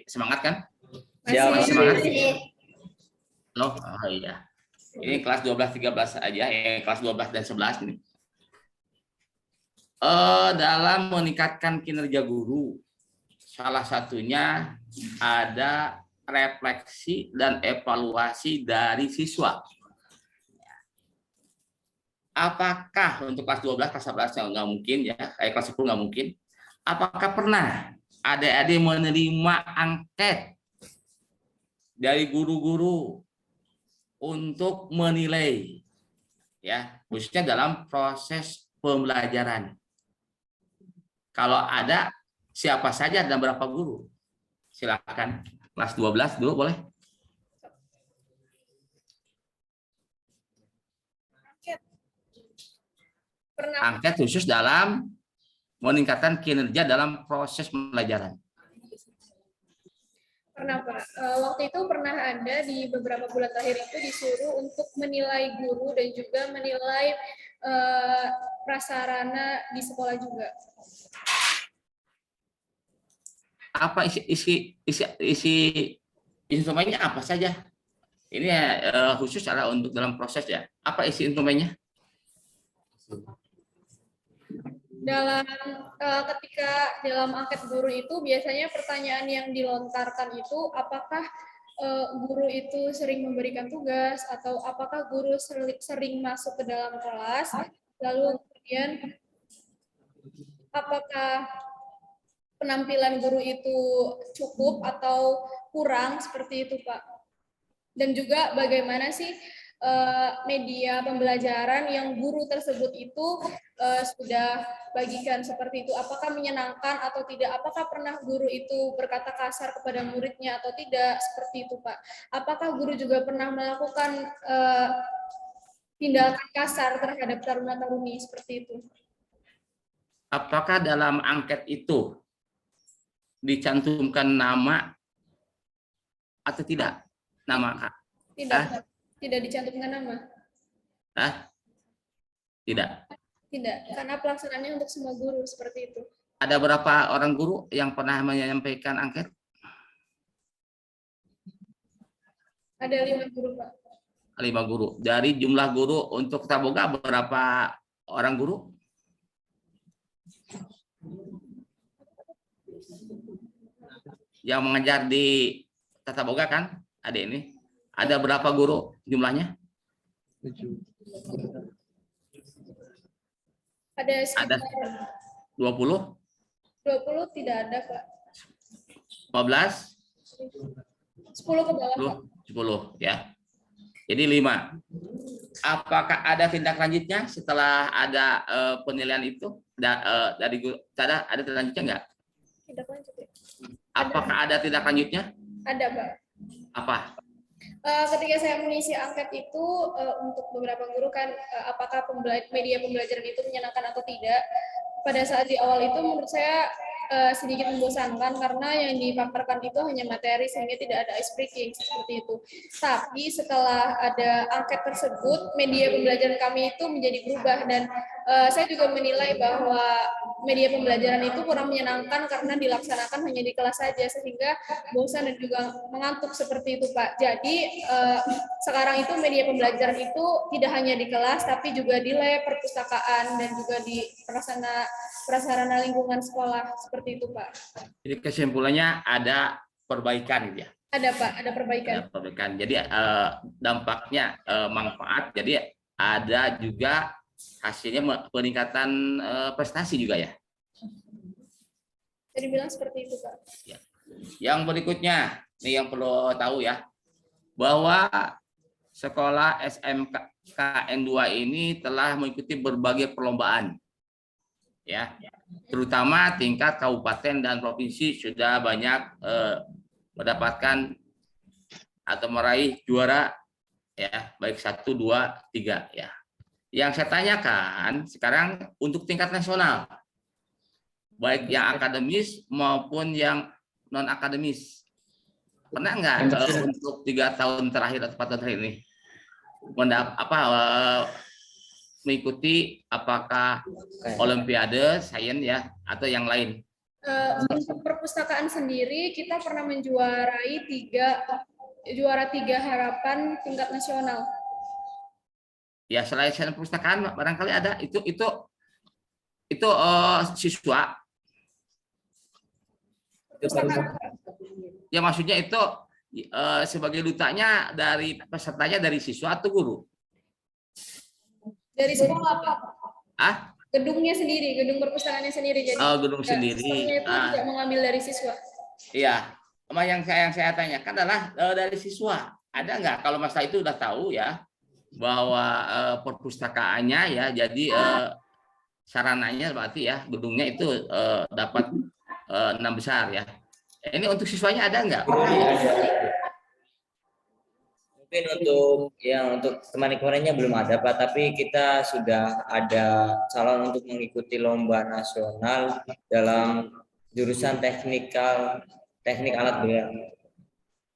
[SPEAKER 1] semangat kan?
[SPEAKER 2] Masih
[SPEAKER 1] semangat?
[SPEAKER 2] masih.
[SPEAKER 1] Oh iya. Ini kelas 12 13 aja, kelas 12 dan 11 ini. Dalam meningkatkan kinerja guru, salah satunya ada refleksi dan evaluasi dari siswa. Apakah untuk kelas 12, kelas 11 nggak mungkin ya, kelas 10 nggak mungkin. Apakah pernah adik-adik menerima angket dari guru-guru untuk menilai, ya, khususnya dalam proses pembelajaran? Kalau ada, siapa saja dan berapa guru? Silakan, kelas 12 dulu boleh. Angket khusus dalam meningkatkan kinerja dalam proses pembelajaran.
[SPEAKER 5] Pernah, Pak. Waktu itu pernah ada di beberapa bulan terakhir itu disuruh untuk menilai guru dan juga menilai prasarana di sekolah juga.
[SPEAKER 1] Apa isi instrumennya apa saja? Ini khusus adalah untuk dalam proses ya. Apa isi instrumennya?
[SPEAKER 5] Ketika dalam angket guru itu biasanya pertanyaan yang dilontarkan itu apakah guru itu sering memberikan tugas atau apakah guru sering masuk ke dalam kelas, lalu kemudian apakah penampilan guru itu cukup atau kurang, seperti itu, Pak. Dan juga bagaimana sih media pembelajaran yang guru tersebut itu sudah bagikan seperti itu, apakah menyenangkan atau tidak, apakah pernah guru itu berkata kasar kepada muridnya atau tidak, seperti itu, Pak. Apakah guru juga pernah melakukan tindakan kasar terhadap taruna-taruni, seperti itu.
[SPEAKER 1] Apakah dalam angket itu dicantumkan nama atau tidak? Nama, Kak?
[SPEAKER 5] Tidak, tidak dicantumkan nama.
[SPEAKER 1] Tidak.
[SPEAKER 5] Tidak, karena pelaksanaannya untuk semua guru, seperti itu.
[SPEAKER 1] Ada berapa orang guru yang pernah menyampaikan angket?
[SPEAKER 5] Ada 5 guru, Pak.
[SPEAKER 1] 5 guru. Dari jumlah guru untuk Tata Boga berapa orang guru? Yang mengajar di Tata Boga kan? Ada ini. Ada berapa guru jumlahnya?
[SPEAKER 5] Ada sekitar
[SPEAKER 1] 20?
[SPEAKER 5] 20 tidak ada, Pak.
[SPEAKER 1] 15?
[SPEAKER 5] 10 ke bawah, Pak.
[SPEAKER 1] 10 ya. Jadi 5. Apakah ada tindak lanjutnya setelah ada penilaian itu dari guru? Ada tindak lanjutnya nggak?
[SPEAKER 5] Tindak lanjut ya.
[SPEAKER 1] Apakah ada tindak lanjutnya?
[SPEAKER 5] Ada, Pak.
[SPEAKER 1] Apa?
[SPEAKER 5] Ketika saya mengisi angket itu untuk beberapa guru kan apakah media pembelajaran itu menyenangkan atau tidak. Pada saat di awal itu menurut saya sedikit membosankan karena yang dipaparkan itu hanya materi sehingga tidak ada ice breaking seperti itu. Tapi setelah ada angket tersebut, media pembelajaran kami itu menjadi berubah dan saya juga menilai bahwa media pembelajaran itu kurang menyenangkan karena dilaksanakan hanya di kelas saja sehingga bosan dan juga mengantuk seperti itu, Pak. Jadi sekarang itu media pembelajaran itu tidak hanya di kelas tapi juga di lab, perpustakaan dan juga di prasarana lingkungan sekolah seperti itu, Pak.
[SPEAKER 1] Jadi kesimpulannya ada perbaikan gitu ya.
[SPEAKER 5] Ada, Pak, ada perbaikan.
[SPEAKER 1] Ada perbaikan. Jadi dampaknya manfaat. Jadi ada juga hasilnya peningkatan prestasi juga ya.
[SPEAKER 5] Jadi bilang seperti itu, Pak.
[SPEAKER 1] Ya. Yang berikutnya, ini yang perlu tahu ya, bahwa sekolah SMKN 2 ini telah mengikuti berbagai perlombaan, ya, terutama tingkat kabupaten dan provinsi sudah banyak mendapatkan atau meraih juara, ya, baik 1, 2, 3, ya. Yang saya tanyakan sekarang untuk tingkat nasional, baik yang akademis maupun yang non akademis, pernah nggak untuk 3 tahun terakhir atau 4 tahun terakhir ini mengikuti apakah olimpiade sains ya atau yang lain?
[SPEAKER 5] Untuk perpustakaan sendiri kita pernah menjuarai juara 3 harapan tingkat nasional.
[SPEAKER 1] Ya, selain perpustakaan barangkali ada itu siswa. Ya, maksudnya itu sebagai dutanya dari pesertanya dari siswa atau guru?
[SPEAKER 5] Dari sekolah, Pak. Gedungnya sendiri, gedung perpustakaannya sendiri. Jadi
[SPEAKER 1] gedung sendiri.
[SPEAKER 5] Itu tidak mengambil dari siswa.
[SPEAKER 1] Iya, yang saya tanyakan adalah dari siswa. Ada nggak? Kalau Mas itu udah tahu ya bahwa perpustakaannya ya, jadi sarananya berarti ya gedungnya itu dapat 6 besar ya. Ini untuk siswanya ada nggak?
[SPEAKER 4] Mungkin untuk kemarin-kemarinnya belum ada, Pak, tapi kita sudah ada calon untuk mengikuti lomba nasional dalam jurusan teknik alat berat.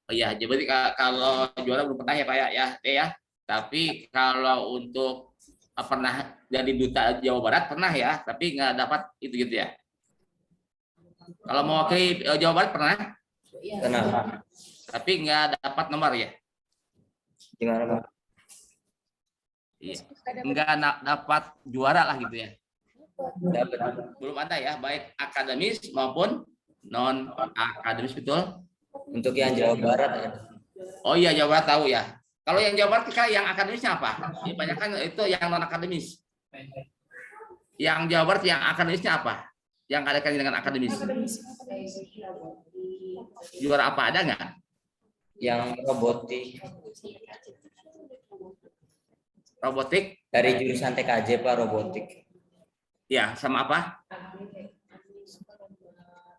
[SPEAKER 1] Oh iya, jadi kalau juara belum pernah ya Pak ya. Tapi kalau untuk pernah jadi duta Jawa Barat pernah ya, tapi nggak dapat itu gitu ya. Kalau mewakili Jawa Barat pernah?
[SPEAKER 4] Pernah.
[SPEAKER 1] Tapi nggak dapat nomor ya.
[SPEAKER 4] Gimana, Pak?
[SPEAKER 1] Iya. Nggak dapat juara lah gitu ya.
[SPEAKER 4] Dapat.
[SPEAKER 1] Belum ada ya, baik akademis maupun non akademis, betul?
[SPEAKER 4] Untuk yang Jawa Barat ada.
[SPEAKER 1] Oh iya, Jawa Barat tahu ya. Kalau yang Jawa Barat yang akademisnya apa? Ya, banyak kan itu yang non akademis. Yang Jawa Barat yang akademisnya apa? Yang ada kaitan dengan akademis. Juara apa, ada nggak?
[SPEAKER 4] Yang robotik dari jurusan TKJ, Pak, robotik.
[SPEAKER 1] Ya, sama apa?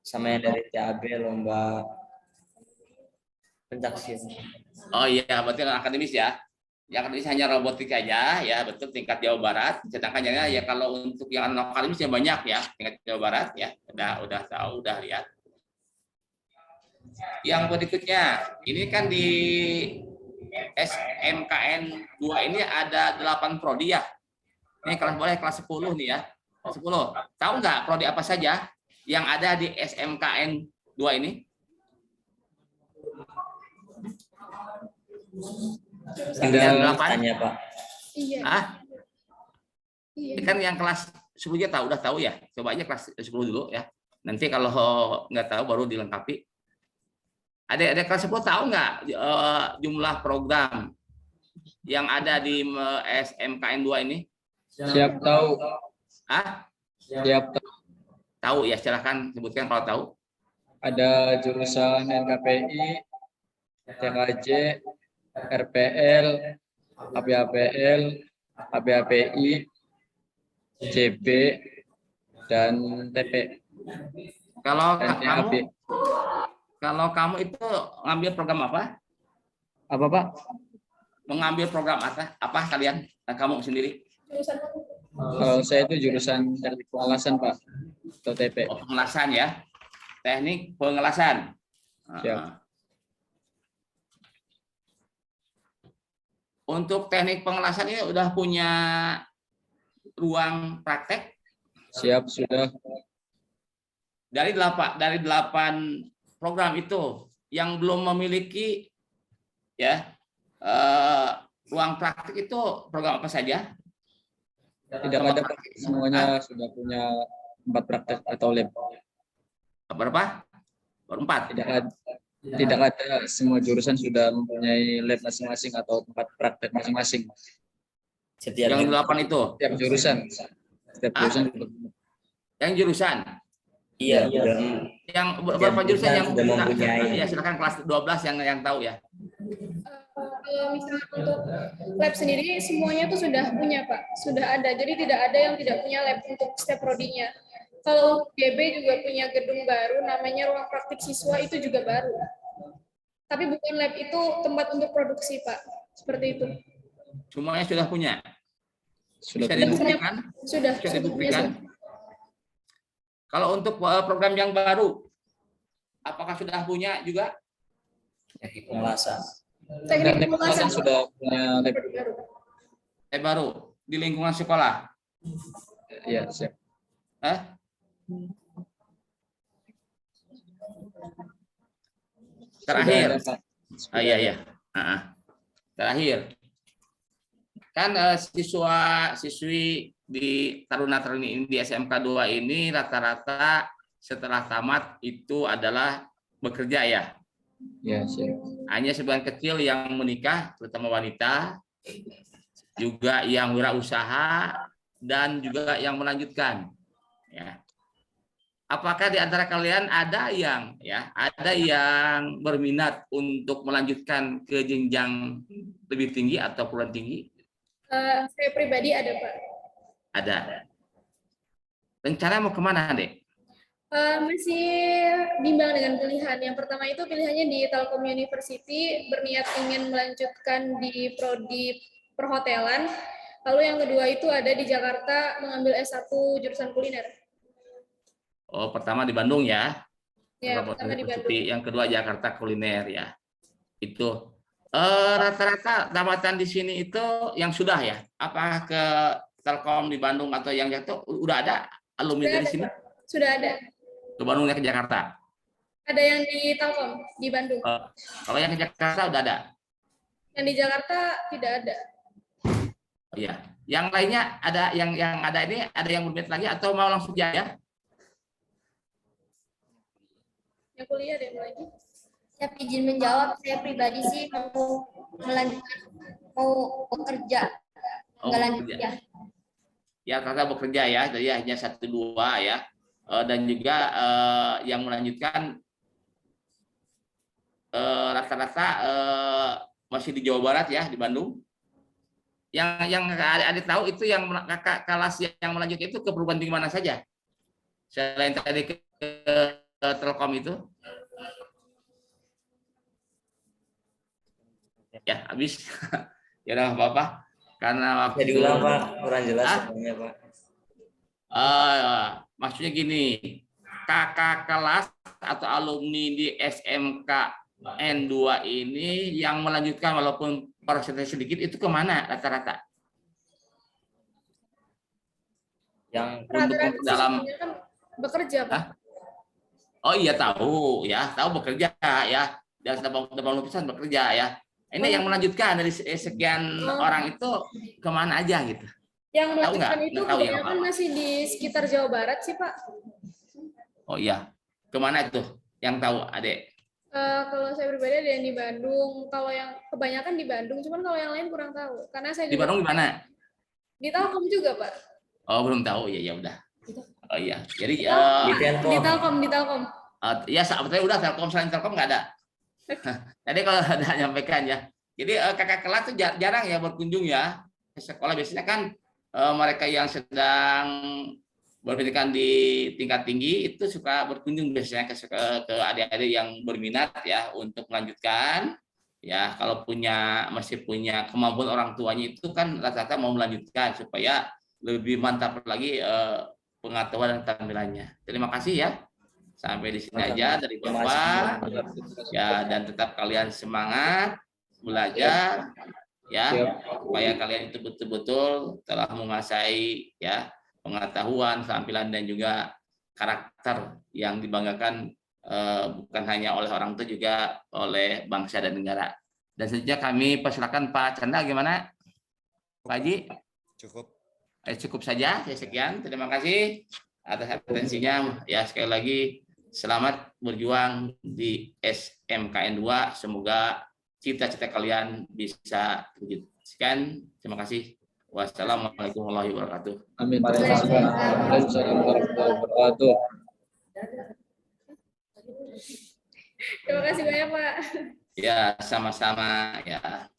[SPEAKER 4] Sama yang dari TAB, lomba pencaksilat.
[SPEAKER 1] Oh iya, berarti akademis ya. Yang akademis hanya robotik aja ya, betul, tingkat Jawa Barat. Sedangkan ya kalau untuk yang non akademis ya banyak ya, tingkat Jawa Barat ya. Udah tahu, udah lihat. Yang berikutnya, ini kan di SMKN 2 ini ada 8 prodi ya. Ini kelas 10 nih ya. 10. Tahu nggak prodi apa saja yang ada di SMKN 2 ini?
[SPEAKER 4] Tinggal tanya, Pak.
[SPEAKER 5] Iya.
[SPEAKER 1] Iya. Kan yang kelas 10 udah tahu ya. Coba aja kelas 10 dulu ya. Nanti kalau nggak tahu baru dilengkapi. Ada kelas 10 tahu nggak jumlah program yang ada di SMKN 2 ini?
[SPEAKER 3] Siap tahu. Siap tahu.
[SPEAKER 1] Tahu ya, silahkan sebutkan kalau tahu.
[SPEAKER 3] Ada jurusan NKPI, TKJ, RPL, HPAPL, HPAPI, CB, dan TP.
[SPEAKER 1] Kalau
[SPEAKER 3] Dan TAP.
[SPEAKER 1] kamu itu ngambil program apa?
[SPEAKER 3] Apa Pak?
[SPEAKER 1] Mengambil program apa kalian? Kamu sendiri?
[SPEAKER 3] Kalau saya itu jurusan teknik pengelasan Pak, atau TP.
[SPEAKER 1] Oh, pengelasan ya. Teknik pengelasan.
[SPEAKER 3] Siap.
[SPEAKER 1] Untuk teknik pengelasan ini udah punya ruang praktek?
[SPEAKER 3] Siap, sudah.
[SPEAKER 1] Dari 8 program itu yang belum memiliki ya ruang praktek itu program apa saja?
[SPEAKER 3] Tidak ada Pak. Semuanya sudah punya tempat praktek atau lab.
[SPEAKER 1] Berapa? Baru 4.
[SPEAKER 3] Tidak ada, semua jurusan sudah mempunyai lab masing-masing atau tempat praktek masing-masing.
[SPEAKER 1] Yang 8 itu?
[SPEAKER 3] Setiap jurusan. Setiap jurusan.
[SPEAKER 1] Yang jurusan?
[SPEAKER 4] Iya.
[SPEAKER 1] Yang berapa jurusan yang
[SPEAKER 4] sudah mempunyai?
[SPEAKER 1] Ya silakan kelas 12 yang tahu ya.
[SPEAKER 5] Kalau misalnya untuk lab sendiri semuanya tuh sudah punya Pak, sudah ada. Jadi tidak ada yang tidak punya lab untuk setiap prodinya. Kalau GB juga punya gedung baru, namanya ruang praktik siswa, itu juga baru. Tapi bukan lab, itu tempat untuk produksi Pak, seperti itu.
[SPEAKER 1] Semuanya sudah punya.
[SPEAKER 3] Sudah
[SPEAKER 1] Bisa
[SPEAKER 3] punya.
[SPEAKER 1] dibuktikan?
[SPEAKER 5] Sudah.
[SPEAKER 1] Bisa dibuktikan. Kalau untuk program yang baru, apakah sudah punya juga?
[SPEAKER 4] Teknik pengelasan.
[SPEAKER 5] Teknik pengelasan
[SPEAKER 3] sudah punya lab
[SPEAKER 5] baru.
[SPEAKER 1] Baru di lingkungan sekolah.
[SPEAKER 3] Iya, siap.
[SPEAKER 1] Terakhir. Iya. Terakhir. Kan siswa-siswi di taruna-taruni ini di SMK 2 ini rata-rata setelah tamat itu adalah bekerja ya.
[SPEAKER 3] Ya, siap.
[SPEAKER 1] Hanya sebagian kecil yang menikah, terutama wanita, juga yang wirausaha dan juga yang melanjutkan. Ya. Apakah di antara kalian ada yang berminat untuk melanjutkan ke jenjang lebih tinggi atau perguruan tinggi?
[SPEAKER 5] Saya pribadi ada Pak.
[SPEAKER 1] Ada. Rencana mau kemana, Dek?
[SPEAKER 5] Masih bimbang dengan pilihan. Yang pertama itu pilihannya di Telkom University, berniat ingin melanjutkan di prodi perhotelan. Lalu yang kedua itu ada di Jakarta, mengambil S1 jurusan kuliner.
[SPEAKER 1] Oh, pertama di Bandung ya?
[SPEAKER 5] Ya, pertama di Bandung.
[SPEAKER 1] Yang kedua Jakarta kuliner ya. Itu rata-rata tamatan di sini itu yang sudah ya? Apakah ke Telkom di Bandung atau yang jatuh udah ada alumni dari sini?
[SPEAKER 5] Sudah ada.
[SPEAKER 1] Ke Bandung ya, ke Jakarta?
[SPEAKER 5] Ada yang di Telkom di Bandung.
[SPEAKER 1] Kalau yang ke Jakarta udah ada?
[SPEAKER 5] Yang di Jakarta tidak ada.
[SPEAKER 1] Oh iya. Yang lainnya ada yang ada ini ada yang berminat lagi atau mau langsung ya?
[SPEAKER 5] Yang kuliah ada yang lagi?
[SPEAKER 2] Saya izin menjawab, saya pribadi sih mau melanjutkan, mau bekerja. Nggak lanjut ya.
[SPEAKER 1] Ya, karena bekerja ya, jadi hanya 1-2 ya. Dan juga yang melanjutkan rata-rata masih di Jawa Barat ya, di Bandung. Yang adik tahu itu yang kakak kelas yang melanjutkan itu ke perguruan tinggi mana saja? Selain tadi ke Telkom itu? Ya, habis. Ya udah apa-apa. Karena waktu
[SPEAKER 4] Jadi ulang Pak, kurang jelas sebenarnya Pak.
[SPEAKER 1] Maksudnya gini, kakak kelas atau alumni di SMK N2 ini yang melanjutkan walaupun persentase sedikit itu kemana rata-rata?
[SPEAKER 4] Yang
[SPEAKER 1] untuk dalam
[SPEAKER 5] kan bekerja Pak.
[SPEAKER 1] Oh iya tahu bekerja ya, dan 80% bekerja ya. Ini yang melanjutkan dari sekian orang itu kemana aja gitu?
[SPEAKER 5] Yang melanjutkan
[SPEAKER 1] Tahu
[SPEAKER 5] itu
[SPEAKER 1] nggak?
[SPEAKER 5] kebanyakan masih di sekitar Jawa Barat sih Pak.
[SPEAKER 1] Oh iya, kemana itu? Yang tahu Adek?
[SPEAKER 5] Kalau saya pribadi ada yang di Bandung. Kalau yang kebanyakan di Bandung, cuman kalau yang lain kurang tahu. Karena saya
[SPEAKER 1] di Bandung di mana?
[SPEAKER 5] Di Telkom juga Pak.
[SPEAKER 1] Oh belum tahu ya udah. Oh iya, jadi
[SPEAKER 5] di Telkom.
[SPEAKER 1] Ya sebetulnya udah Telkom, selain Telkom nggak ada. Tadi kalau ada nyampaikan ya, Jadi kakak kelas tuh jarang ya berkunjung ya ke sekolah. Biasanya kan mereka yang sedang berpendidikan di tingkat tinggi itu suka berkunjung biasanya ke adik-adik yang berminat ya untuk melanjutkan ya, kalau masih punya kemampuan orang tuanya itu kan rata-rata mau melanjutkan supaya lebih mantap lagi pengetahuan dan tampilannya. Terima kasih ya. Sampai di sini aja dari Bapak ya, dan tetap kalian semangat belajar ya, supaya kalian itu betul-betul telah menguasai ya pengetahuan, tampilan dan juga karakter yang dibanggakan bukan hanya oleh orang tua, juga oleh bangsa dan negara. Dan selanjutnya kami persilakan Pak Chandra, gimana Pak Haji?
[SPEAKER 9] Cukup.
[SPEAKER 1] Cukup saja, sekian. Terima kasih atas atensinya ya. Sekali lagi selamat berjuang di SMKN 2. Semoga cita-cita kalian bisa terwujud. Sekian, terima kasih. Wassalamualaikum warahmatullahi wabarakatuh.
[SPEAKER 3] Amin. Waalaikumsalam warahmatullahi wabarakatuh.
[SPEAKER 5] Terima kasih banyak, Pak.
[SPEAKER 1] Ya, sama-sama ya.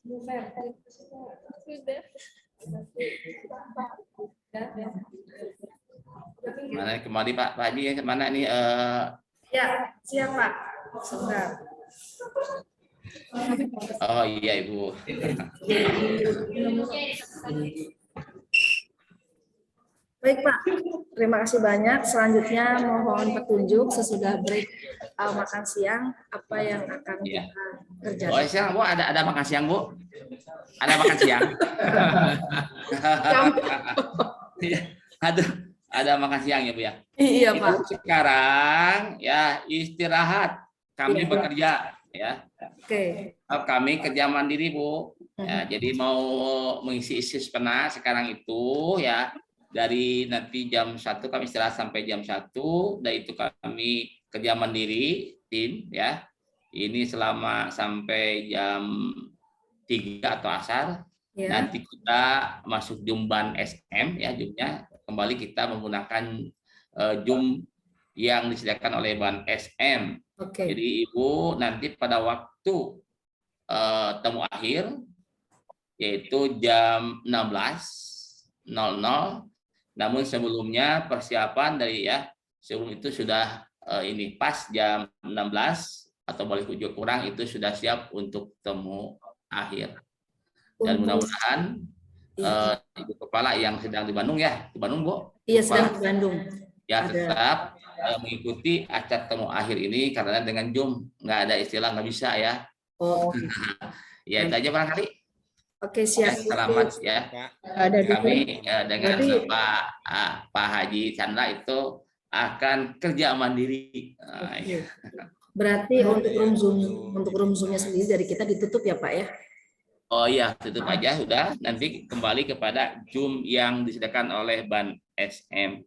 [SPEAKER 5] Sudah.
[SPEAKER 1] Mana kembali Pak Haji, mana nih?
[SPEAKER 10] Ya, siap Pak. Sebentar.
[SPEAKER 1] Oh iya Ibu.
[SPEAKER 10] Baik Pak, terima kasih banyak. Selanjutnya mohon petunjuk sesudah break makan siang apa yang akan kita kerjakan.
[SPEAKER 1] Oh siang Bu, ada makan siang Bu? Ada makan siang? Ada makan siang ya Bu ya?
[SPEAKER 10] Iya
[SPEAKER 1] Ibu,
[SPEAKER 10] Pak.
[SPEAKER 1] sekarang ya istirahat. Kami
[SPEAKER 10] Iya,
[SPEAKER 1] bekerja ya.
[SPEAKER 10] Oke.
[SPEAKER 1] Kami kerja mandiri Bu. Ya, jadi mau mengisi pena sekarang itu ya, dari nanti jam 1 kami istirahat sampai jam 1, dan itu kami kerja mandiri tim ya. Ini selama sampai jam 3 atau asar.
[SPEAKER 10] Ya.
[SPEAKER 1] Nanti kita masuk Jumban SM ya, Jumnya kembali kita menggunakan Jum yang disediakan oleh Ban SM.
[SPEAKER 10] Oke.
[SPEAKER 1] Jadi Ibu nanti pada waktu temu akhir yaitu jam 16.00, namun sebelumnya persiapan dari ya sebelum itu sudah ini pas jam 16 atau boleh kurang itu sudah siap untuk temu akhir. Dan mudah-mudahan Ibu Kepala yang sedang di Bandung ya, di Bandung Bu?
[SPEAKER 10] Iya, sedang di Bandung.
[SPEAKER 1] Ya tetap mengikuti acara temu akhir ini, karena dengan Zoom nggak ada istilah nggak bisa ya.
[SPEAKER 10] Oh.
[SPEAKER 1] Ya itu aja barangkali.
[SPEAKER 10] Oke, siap.
[SPEAKER 1] Selamat ya. Kami dengan Pak Haji Chandra itu akan kerja mandiri.
[SPEAKER 10] Ya. Berarti untuk room Zoom-nya sendiri dari kita ditutup ya Pak ya?
[SPEAKER 1] Oh iya, tutup aja sudah. Nanti kembali kepada Zoom yang disediakan oleh Ban SM.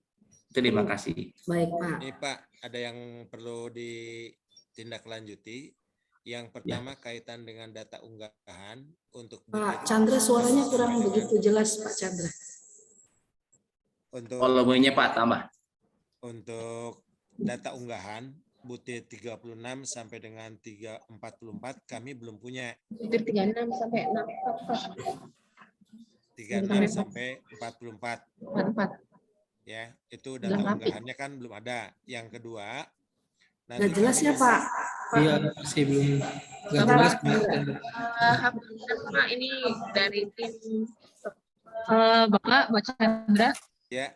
[SPEAKER 1] Terima kasih.
[SPEAKER 10] Baik Pak.
[SPEAKER 9] Ini Pak, ada yang perlu ditindaklanjuti. Yang pertama kaitan dengan data unggahan untuk
[SPEAKER 10] Pak Chandra, suaranya kurang begitu jelas Pak Chandra.
[SPEAKER 9] Untuk
[SPEAKER 1] volumenya Pak tambah.
[SPEAKER 9] Untuk data unggahan butir 36 sampai dengan 344 kami belum punya.
[SPEAKER 6] Butir 36 sampai
[SPEAKER 9] 36 sampai 44.
[SPEAKER 6] 44.
[SPEAKER 9] Ya, itu data unggahannya kan belum ada. Yang kedua,
[SPEAKER 10] nggak jelas ya Pak?
[SPEAKER 8] Iya, masih belum nggak jelas
[SPEAKER 6] Pak, ini dari tim Bapak Chandra.
[SPEAKER 9] Ya.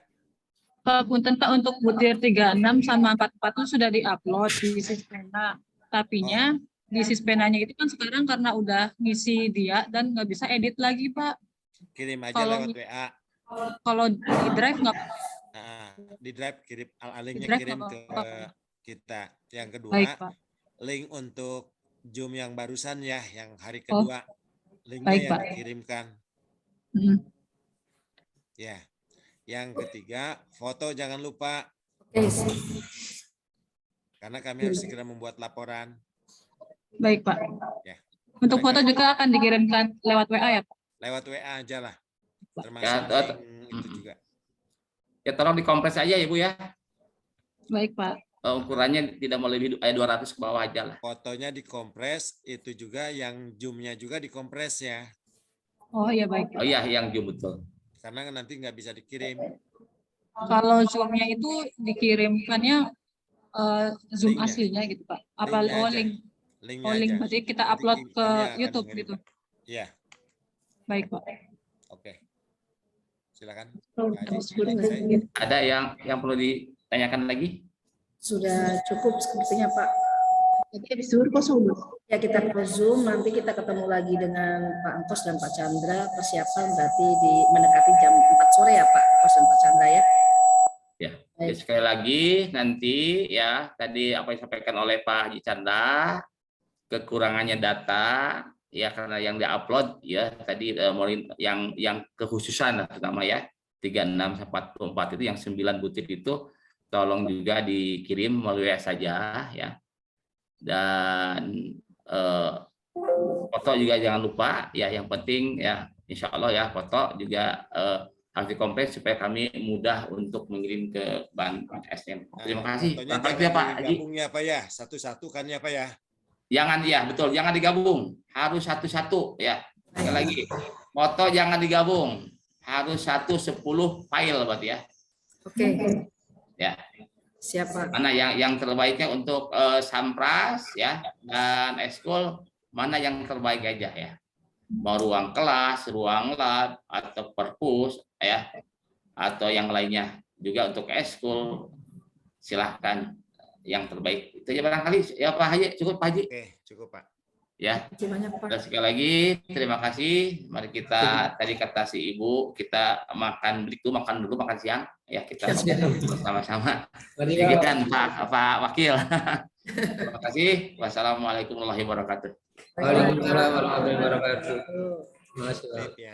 [SPEAKER 11] Punten Pak, untuk butir 36 sama 44 itu sudah diupload di Sispena. Tapinya di Sispenanya itu kan sekarang karena udah ngisi dia dan nggak bisa edit lagi Pak.
[SPEAKER 9] Kirim aja lewat WA.
[SPEAKER 11] Kalau di Drive nggak.
[SPEAKER 9] Nah, di Drive kirim linknya kirim ke kita. Yang kedua,
[SPEAKER 11] baik, Pak.
[SPEAKER 9] Link untuk Zoom yang barusan ya, yang hari kedua. Linknya
[SPEAKER 11] baik,
[SPEAKER 9] yang
[SPEAKER 11] Pak.
[SPEAKER 9] dikirimkan. Ya. Yang ketiga, foto jangan lupa. Karena kami harus segera membuat laporan.
[SPEAKER 11] Baik, Pak.
[SPEAKER 9] Ya.
[SPEAKER 11] Untuk foto juga akan dikirimkan lewat WA ya, Pak?
[SPEAKER 9] Lewat WA aja lah. Termasuk
[SPEAKER 1] Ya,
[SPEAKER 9] itu juga.
[SPEAKER 1] Ya tolong dikompres aja ya Bu ya.
[SPEAKER 11] Baik Pak.
[SPEAKER 1] ukurannya tidak melebihi 200 ke bawah aja lah.
[SPEAKER 9] Fotonya dikompres, itu juga yang zoom-nya juga dikompres ya.
[SPEAKER 11] Oh ya baik.
[SPEAKER 1] Oh iya, yang zoom betul.
[SPEAKER 9] Karena nanti nggak bisa dikirim.
[SPEAKER 11] Kalau zoom-nya itu dikirimkannya zoom
[SPEAKER 9] Linknya.
[SPEAKER 11] aslinya gitu Pak. Apa
[SPEAKER 9] Linknya aja.
[SPEAKER 11] link?
[SPEAKER 9] Linknya
[SPEAKER 11] Oh link
[SPEAKER 9] aja.
[SPEAKER 11] berarti kita
[SPEAKER 9] Nanti
[SPEAKER 11] upload ke
[SPEAKER 9] kami akan
[SPEAKER 11] YouTube
[SPEAKER 9] mengirim.
[SPEAKER 11] gitu.
[SPEAKER 9] Iya,
[SPEAKER 11] Baik Pak.
[SPEAKER 9] oke. Silakan.
[SPEAKER 6] Oh,
[SPEAKER 9] Pak Haji.
[SPEAKER 6] sudah.
[SPEAKER 9] Selesai.
[SPEAKER 1] Ada yang perlu ditanyakan lagi?
[SPEAKER 10] Sudah cukup sepertinya Pak.
[SPEAKER 6] Jadi habis zuhur kosong Bu.
[SPEAKER 10] Ya kita ke Zoom, nanti kita ketemu lagi dengan Pak Angkos dan Pak Chandra. Persiapan berarti di mendekati jam 4 sore ya Pak Angkos dan Pak Chandra ya.
[SPEAKER 1] Ya, jadi sekali lagi nanti ya tadi apa yang disampaikan oleh Pak Haji Chandra, kekurangannya data ya karena yang diupload ya tadi yang kekhususan terutama ya 3644 itu yang 9 butir itu tolong juga dikirim melalui WA saja ya. Dan foto juga jangan lupa ya, yang penting ya insya Allah ya foto juga harus dikompres supaya kami mudah untuk mengirim ke Ban SDM. Terima kasih.
[SPEAKER 9] Fotonya
[SPEAKER 1] Bapak
[SPEAKER 9] jangan
[SPEAKER 1] ya Pak Haji.
[SPEAKER 9] digabung ya Pak ya, satu-satu kan ya Pak ya.
[SPEAKER 1] Jangan ya, betul, jangan digabung. Harus satu-satu ya. Sekali lagi, foto jangan digabung. Harus 10 file berarti ya.
[SPEAKER 10] Oke.
[SPEAKER 1] Ya.
[SPEAKER 10] Siapa?
[SPEAKER 1] Mana yang terbaiknya untuk Sampras ya dan Eskul, mana yang terbaik aja ya. Mau ruang kelas, ruang lab atau perpus ya atau yang lainnya juga untuk Eskul, silahkan yang terbaik. Itu aja barangkali ya Pak Haji, cukup Pak Haji.
[SPEAKER 9] Oke, cukup Pak.
[SPEAKER 1] Ya.
[SPEAKER 10] Terima kasih banyak Pak.
[SPEAKER 1] Dan sekali lagi terima kasih. Mari kita tadi kata si Ibu, kita makan dulu makan siang ya kita bersama-sama. Demikian Pak Wakil. Terima kasih. Wassalamualaikum warahmatullahi wabarakatuh.
[SPEAKER 3] Waalaikumsalam warahmatullahi wabarakatuh.
[SPEAKER 9] Sip ya.